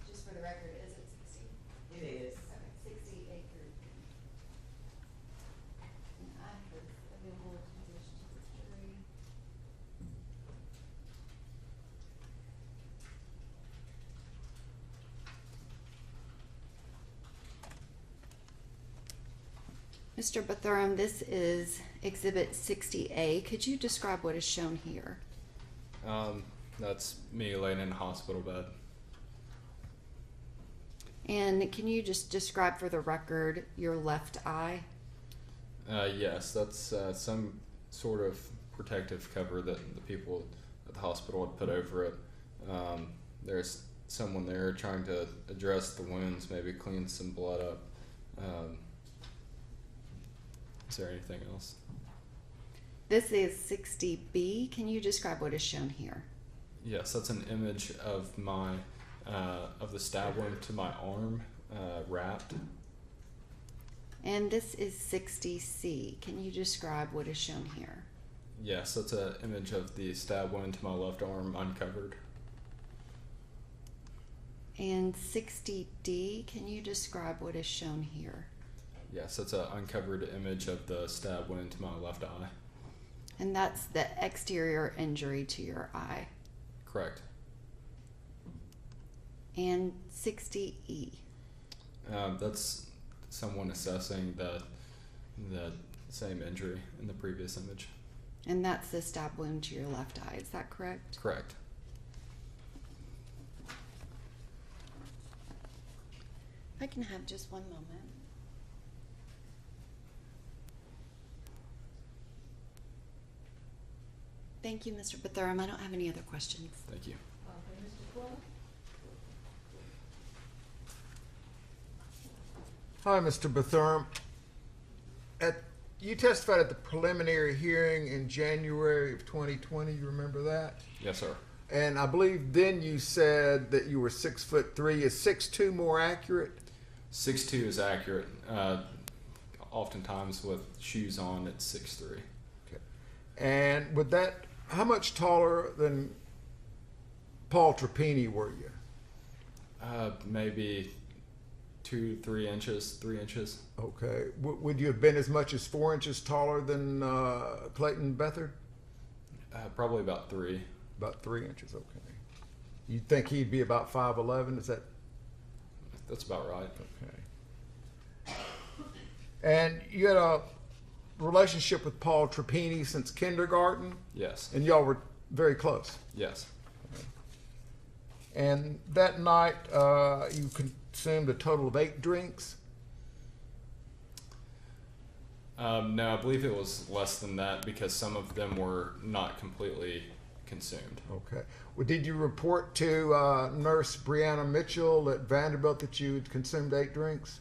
Just for the record, is it 60? It is. Okay, 60 acre. And I have available position. Mr. Bethurham, this is Exhibit 60A. Could you describe what is shown here? That's me laying in a hospital bed. And can you just describe for the record your left eye? Yes, that's some sort of protective cover that the people at the hospital had put over it. There's someone there trying to address the wounds, maybe clean some blood up. Is there anything else? This is 60B. Can you describe what is shown here? Yes, that's an image of my of the stab wound to my arm, wrapped. And this is 60C. Can you describe what is shown here? Yes, that's an image of the stab wound to my left arm uncovered. And 60D, can you describe what is shown here? Yes, that's an uncovered image of the stab wound to my left eye. And that's the exterior injury to your eye. Correct. And 60E. That's someone assessing the same injury in the previous image. And that's the stab wound to your left eye. Is that correct? Correct. If I can have just one moment. Thank you, Mr. Bethurham. I don't have any other questions. Thank you. Okay, Mr. Fuller? Hi, Mr. Bethurham. You testified at the preliminary hearing in January of 2020. You remember that? Yes, sir. And I believe then you said that you were 6'3". Is 6'2" more accurate? 6'2" is accurate. Oftentimes with shoes on, it's 6'3". Okay. And with that, how much taller than Paul Trepini were you? Maybe 3 inches. Okay. Would you have been as much as 4 inches taller than Clayton Beathard? Probably about 3. About 3 inches. Okay. You think he'd be about 5'11"? Is that? That's about right. Okay. And you had a relationship with Paul Trepini since kindergarten, Yes. and y'all were very close. Yes. And that night, you consumed a total of 8 drinks. No, I believe it was less than that because some of them were not completely consumed. Okay. Well, did you report to Nurse Brianna Mitchell at Vanderbilt that you had consumed 8 drinks?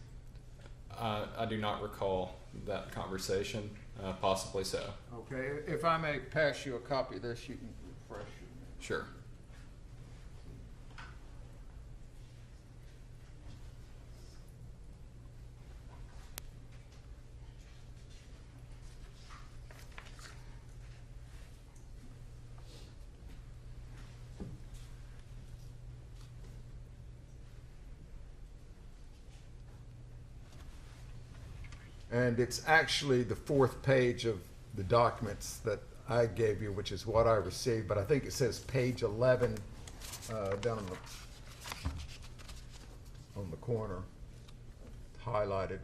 I do not recall that conversation. Possibly so. Okay. If I may pass you a copy of this, you can refresh your memory. Sure. And it's actually the 4th page of the documents that I gave you, which is what I received, but I think it says page 11 down on the corner, highlighted.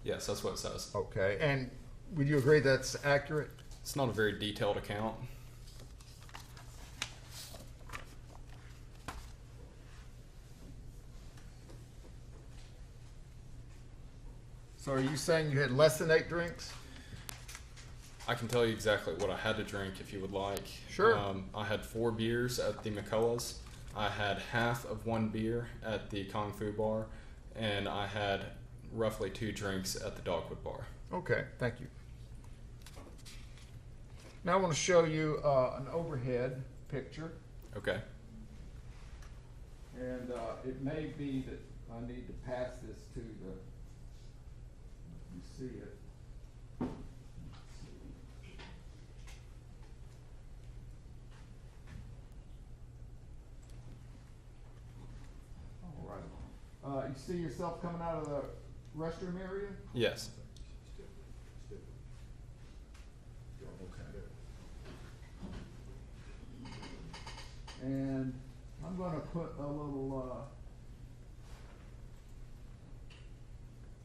Yes, that's what it says. Okay, and would you agree that's accurate? It's not a very detailed account. So are you saying you had less than 8 drinks? I can tell you exactly what I had to drink if you would like. Sure. I had 4 beers at the McCullough's. I had half of 1 beer at the Kung Fu bar, and I had roughly 2 drinks at the Dogwood bar. Okay, thank you. Now I want to show you an overhead picture, Okay. and it may be that I need to pass this to the, you see it. All right. You see yourself coming out of the restroom area? Yes. And I'm going to put a little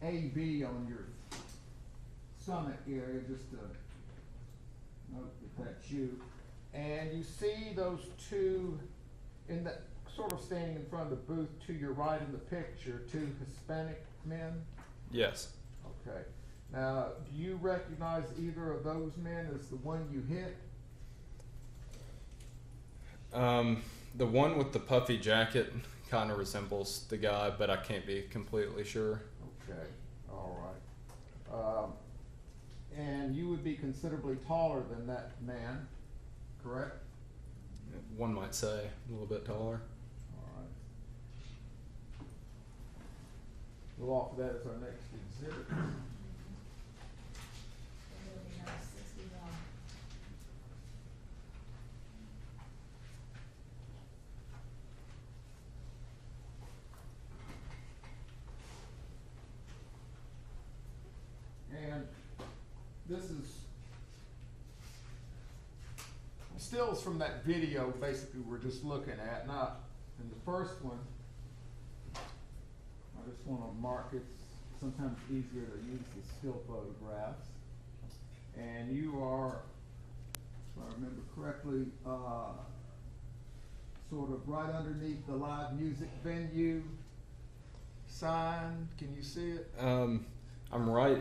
AB on your stomach area, just to note that that's you. And you see those two in the sort of standing in front of the booth to your right in the picture, two Hispanic men? Yes. Okay. Now, do you recognize either of those men as the one you hit? The one with the puffy jacket kind of resembles the guy, but I can't be completely sure. Okay, all right. And you would be considerably taller than that man, correct? One might say a little bit taller. All right. We'll offer that as our next exhibit. And this is stills from that video basically we're just looking at. Now, in the first one, I just want to mark it's sometimes easier to use the still photographs. And you are, if I remember correctly, sort of right underneath the live music venue sign. Can you see it? I'm right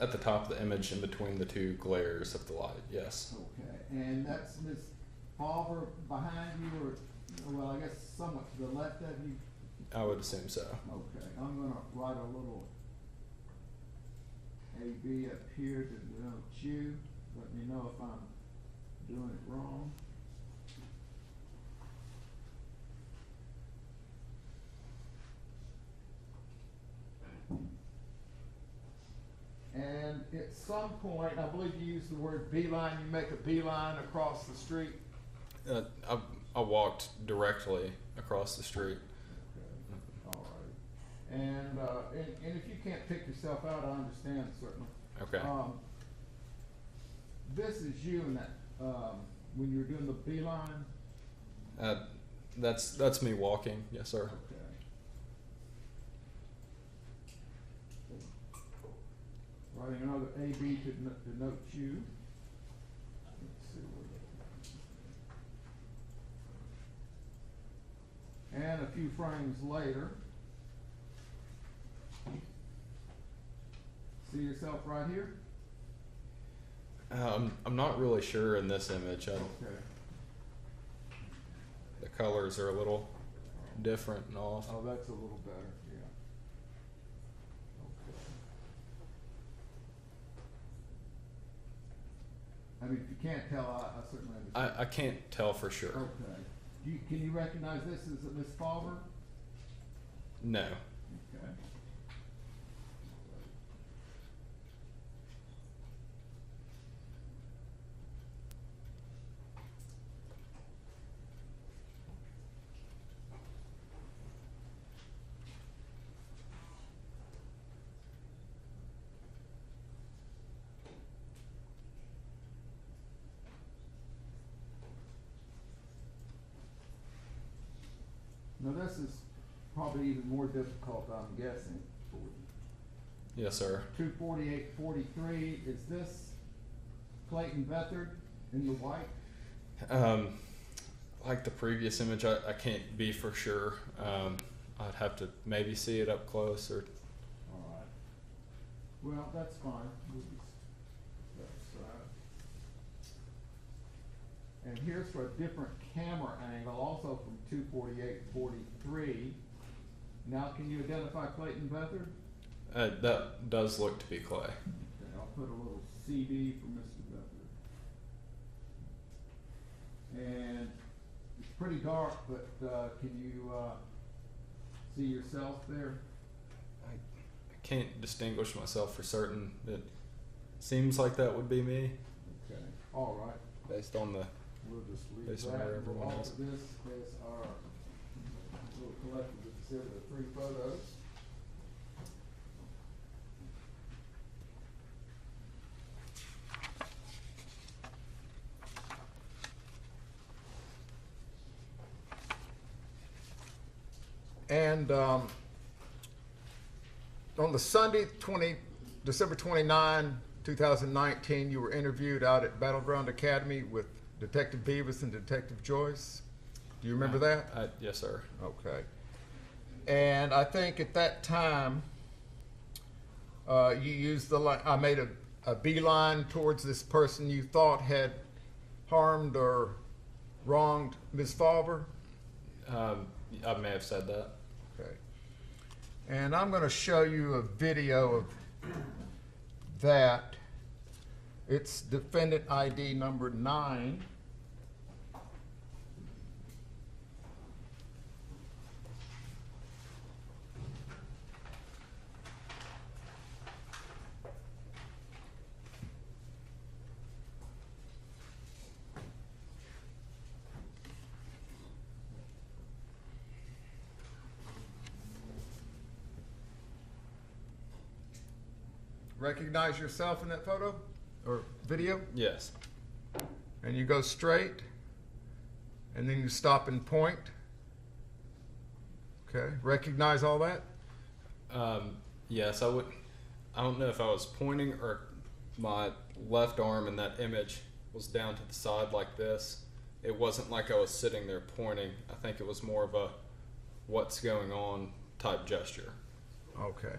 at the top of the image in between the two glares of the light, yes. Okay, and that's Ms. Falver behind you, or, well, I guess somewhat to the left of you? I would assume so. Okay, I'm gonna write a little AB up here to denote you. Let me know if I'm doing it wrong. And at some point, I believe you used the word beeline, you make a beeline across the street. I walked directly across the street. Okay. All right. And if you can't pick yourself out, I understand certainly. Okay. This is you in that, when you're doing the beeline? That's me walking, yes sir. Okay. Writing another AB to denote you. Let's see where and a few frames later, see yourself right here? I'm not really sure in this image. Okay. The colors are a little different and off. Oh, that's a little better, yeah. Okay. I mean, if you can't tell, I certainly understand. I can't tell for sure. Okay. Can you recognize this as Miss Falver? No. Okay. Now this is probably even more difficult, I'm guessing, for you. Yes, sir. 248-43, is this Clayton Beathard in the white? Like the previous image, I can't be for sure. I'd have to maybe see it up close or. All right. Well, that's fine. We'll just, and here's for a different camera angle, also from 248-43. Now, can you identify Clayton Beathard? That does look to be Clay. Okay, I'll put a little CD for Mr. Beathard. And it's pretty dark, but can you see yourself there? I can't distinguish myself for certain. It seems like that would be me. Okay, all right. Based on the. We'll just leave Based on that. where everyone All is. of this is our little collective exhibit of 3 photos. And on the Sunday, December 29, 2019, you were interviewed out at Battleground Academy with Detective Beavis and Detective Joyce. Do you remember that? Yes, sir. Okay. And I think at that time, you used the line, I made a beeline towards this person you thought had harmed or wronged Ms. Favre. I may have said that. Okay. And I'm going to show you a video of that. It's Defendant ID number 9. Recognize yourself in that photo or video? Yes. And you go straight, and then you stop and point. Okay. Recognize all that? Yes, I would. I don't know if I was pointing or my left arm in that image was down to the side like this. It wasn't like I was sitting there pointing. I think it was more of a what's going on type gesture. Okay.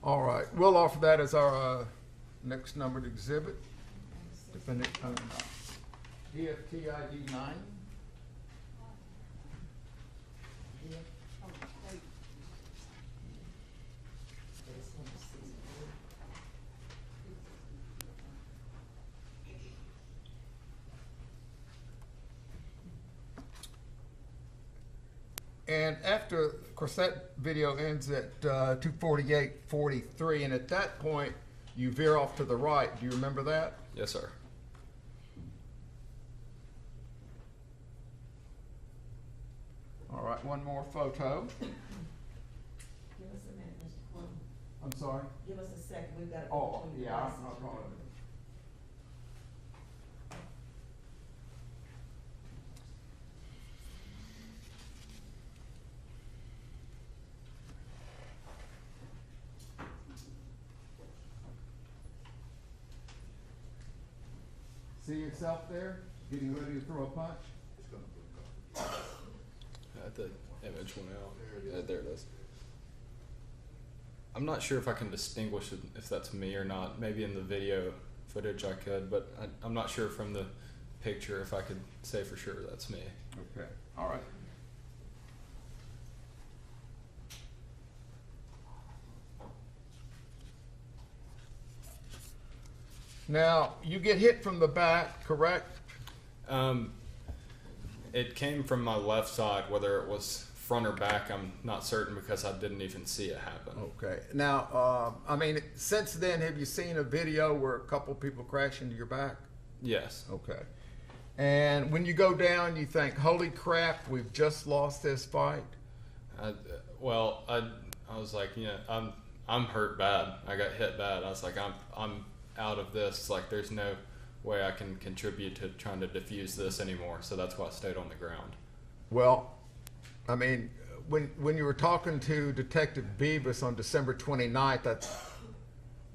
All right. We'll offer that as our next numbered exhibit. Defendant DFT ID 9. And after, of course, that video ends at 2:48:43, and at that point, you veer off to the right. Do you remember that? Yes, sir. All right, one more photo. Give us a minute, Mr. Quinn. I'm sorry? Give us a second, we've got to. Oh, yeah, I'm not calling it. See yourself there, getting ready to throw a punch? The image went out. There it is. I'm not sure if I can distinguish if that's me or not. Maybe in the video footage I could, but I'm not sure from the picture if I could say for sure that's me. Okay, all right. Now, you get hit from the back, correct? It came from my left side. Whether it was front or back, I'm not certain because I didn't even see it happen. Okay. Now, I mean, since then, have you seen a video where a couple people crash into your back? Yes. Okay. And when you go down, you think, holy crap, we've just lost this fight? I was like, I'm hurt bad. I got hit bad. I was like, I'm out of this. Like, there's no way I can contribute to trying to diffuse this anymore. So that's why I stayed on the ground. Well, I mean, when you were talking to Detective Beavis on December 29th,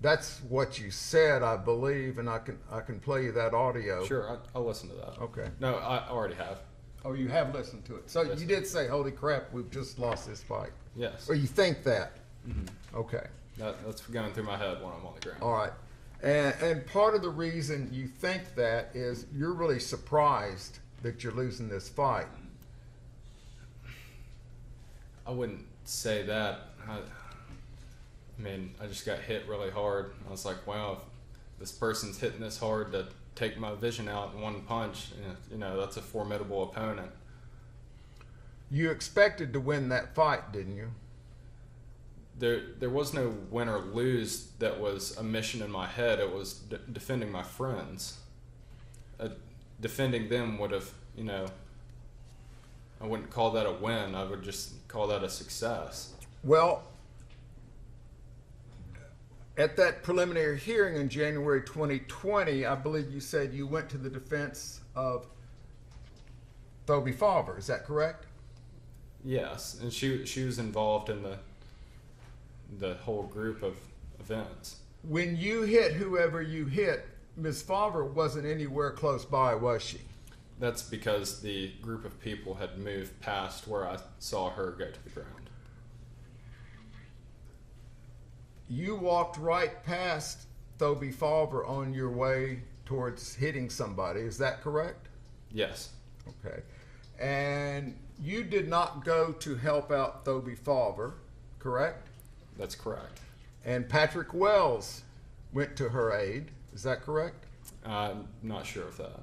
that's what you said, I believe, and I can play you that audio. Sure, I'll listen to that. Okay. No, I already have. Oh, you have listened to it. So Yes, you sir. did say, holy crap, we've just lost this fight. Yes. Or you think that? Mm-hmm. Okay. That's going through my head when I'm on the ground. All right. And part of the reason you think that is you're really surprised that you're losing this fight. I wouldn't say that. I mean, I just got hit really hard. I was like, wow, if this person's hitting this hard to take my vision out in one punch, that's a formidable opponent. You expected to win that fight, didn't you? There was no win or lose that was a mission in my head. It was defending my friends. Defending them would have, I wouldn't call that a win. I would just call that a success. Well, at that preliminary hearing in January 2020, I believe you said you went to the defense of Thoby Favre. Is that correct? Yes, and she was involved in the whole group of events. When you hit whoever you hit, Ms. Favre wasn't anywhere close by, was she? That's because the group of people had moved past where I saw her go to the ground. You walked right past Thoby Favre on your way towards hitting somebody, is that correct? Yes. Okay. And you did not go to help out Thoby Favre, correct? That's correct. And Patrick Wells went to her aid, is that correct? I'm not sure of that.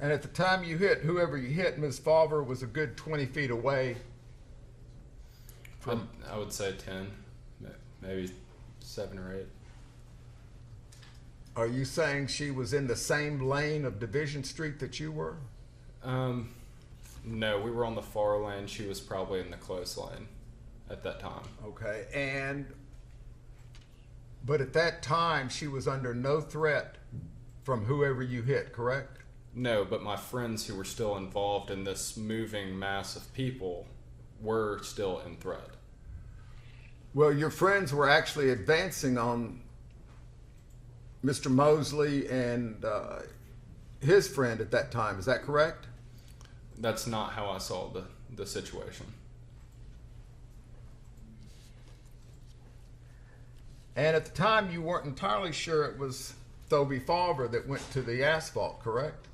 And at the time you hit whoever you hit, Ms. Favre was a good 20 feet away from... I would say 10, maybe 7 or 8. Are you saying she was in the same lane of Division Street that you were? No, we were on the far lane. She was probably in the close lane at that time. Okay, but at that time she was under no threat from whoever you hit, correct? No, but my friends who were still involved in this moving mass of people were still in threat. Well, your friends were actually advancing on Mr. Mosely and his friend at that time, is that correct? That's not how I saw the situation. And at the time you weren't entirely sure it was Thoby Favre that went to the asphalt, correct?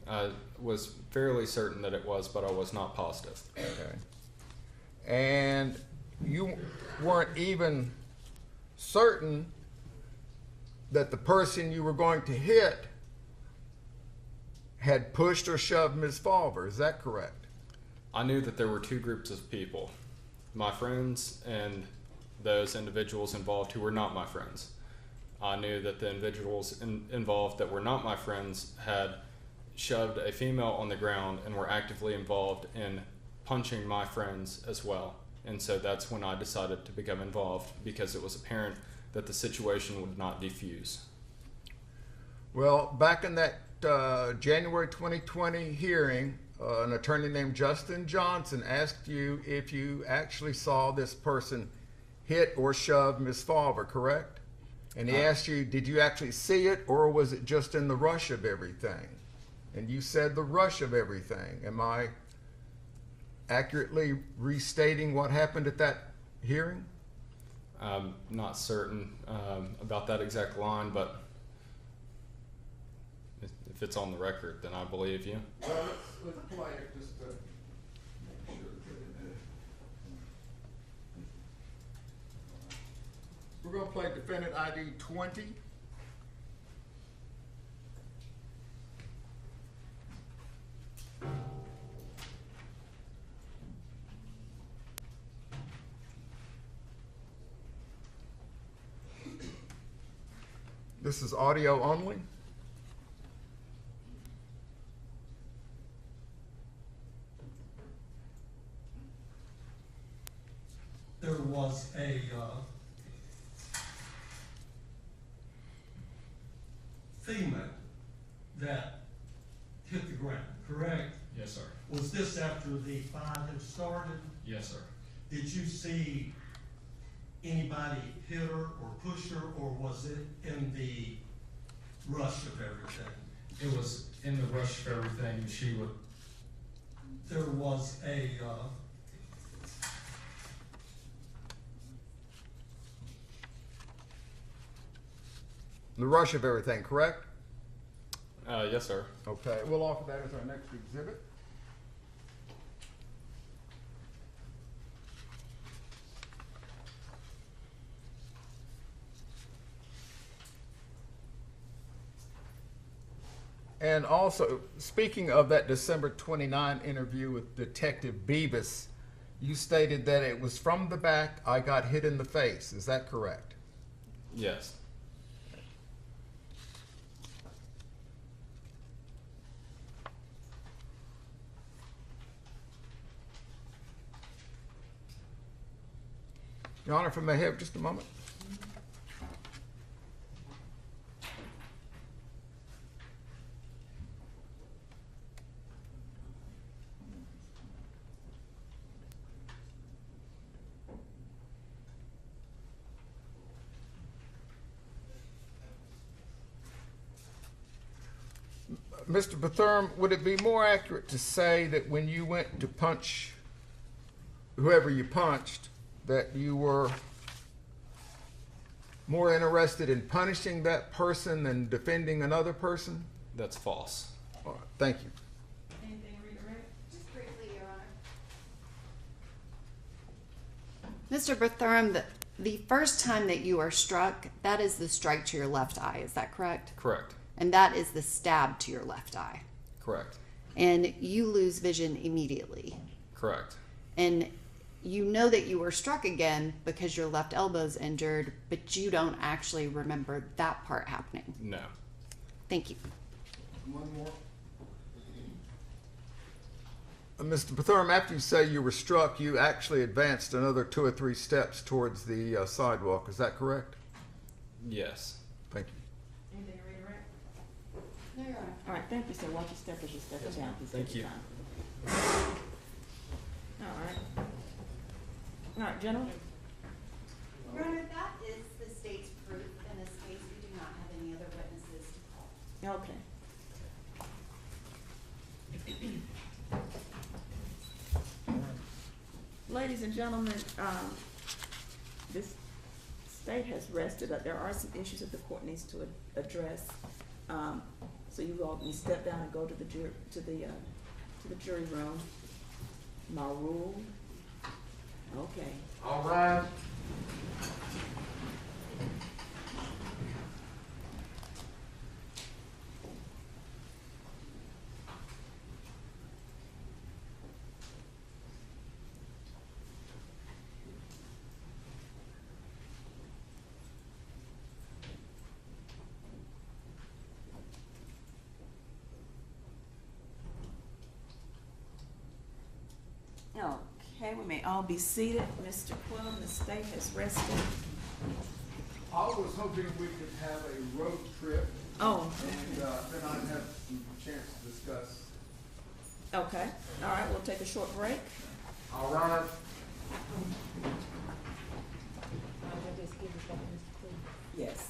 I was fairly certain that it was, but I was not positive. Okay. And you weren't even certain that the person you were going to hit had pushed or shoved Ms. Favre, is that correct? I knew that there were two groups of people, my friends and those individuals involved who were not my friends. I knew that the individuals involved that were not my friends had shoved a female on the ground and were actively involved in punching my friends as well. And so that's when I decided to become involved, because it was apparent that the situation would not defuse. Well, back in that January 2020 hearing, an attorney named Justin Johnson asked you if you actually saw this person hit or shove Ms. Favre, correct? And he asked you, did you actually see it, or was it just in the rush of everything? And you said the rush of everything. Am I accurately restating what happened at that hearing? I'm not certain about that exact line, but if it's on the record, then I believe you. Well, let's play it just to make sure that it is. We're going to play Defendant ID 20. This is audio only. There was a female that hit the ground, correct? Yes, sir. Was this after the fight had started? Yes, sir. Did you see anybody hit her or push her, or was it in the rush of everything? It was in the rush of everything. She would. There was a The rush of everything, correct? Yes, sir. Okay, we'll offer that as our next exhibit. And also, speaking of that December 29 interview with Detective Beavis, you stated that it was from the back, I got hit in the face. Is that correct? Yes. Your Honor, if I may have just a moment. Mr. Bethurm, would it be more accurate to say that when you went to punch whoever you punched, that you were more interested in punishing that person than defending another person? That's false. All right, thank you. Anything to reiterate? Just briefly, Your Honor. Mr. Bethurm, the first time that you are struck, that is the strike to your left eye, is that correct? Correct. And that is the stab to your left eye. Correct. And you lose vision immediately. Correct. And you know that you were struck again because your left elbow is injured, but you don't actually remember that part happening. No. Thank you. One more. Mr. Bethurm, after you say you were struck, you actually advanced another 2 or 3 steps towards the sidewalk. Is that correct? Yes. Thank you. Anything to reiterate? No, Your Honor. All right, thank you, sir. Watch your step as you step down. Please Thank take you. your time. All right. All right, gentlemen. Your Honor, that is the state's proof in this case. We do not have any other witnesses to call. Okay. Ladies and gentlemen, this state has rested. There are some issues that the court needs to address. So you all can step down and go to the jury room. My rule. Okay. All right. Okay, we may all be seated. Mr. Quillem, the state has rested. I was hoping we could have a road trip. Oh. And then I'd have some chance to discuss. Okay. All right, we'll take a short break. All right. Yes.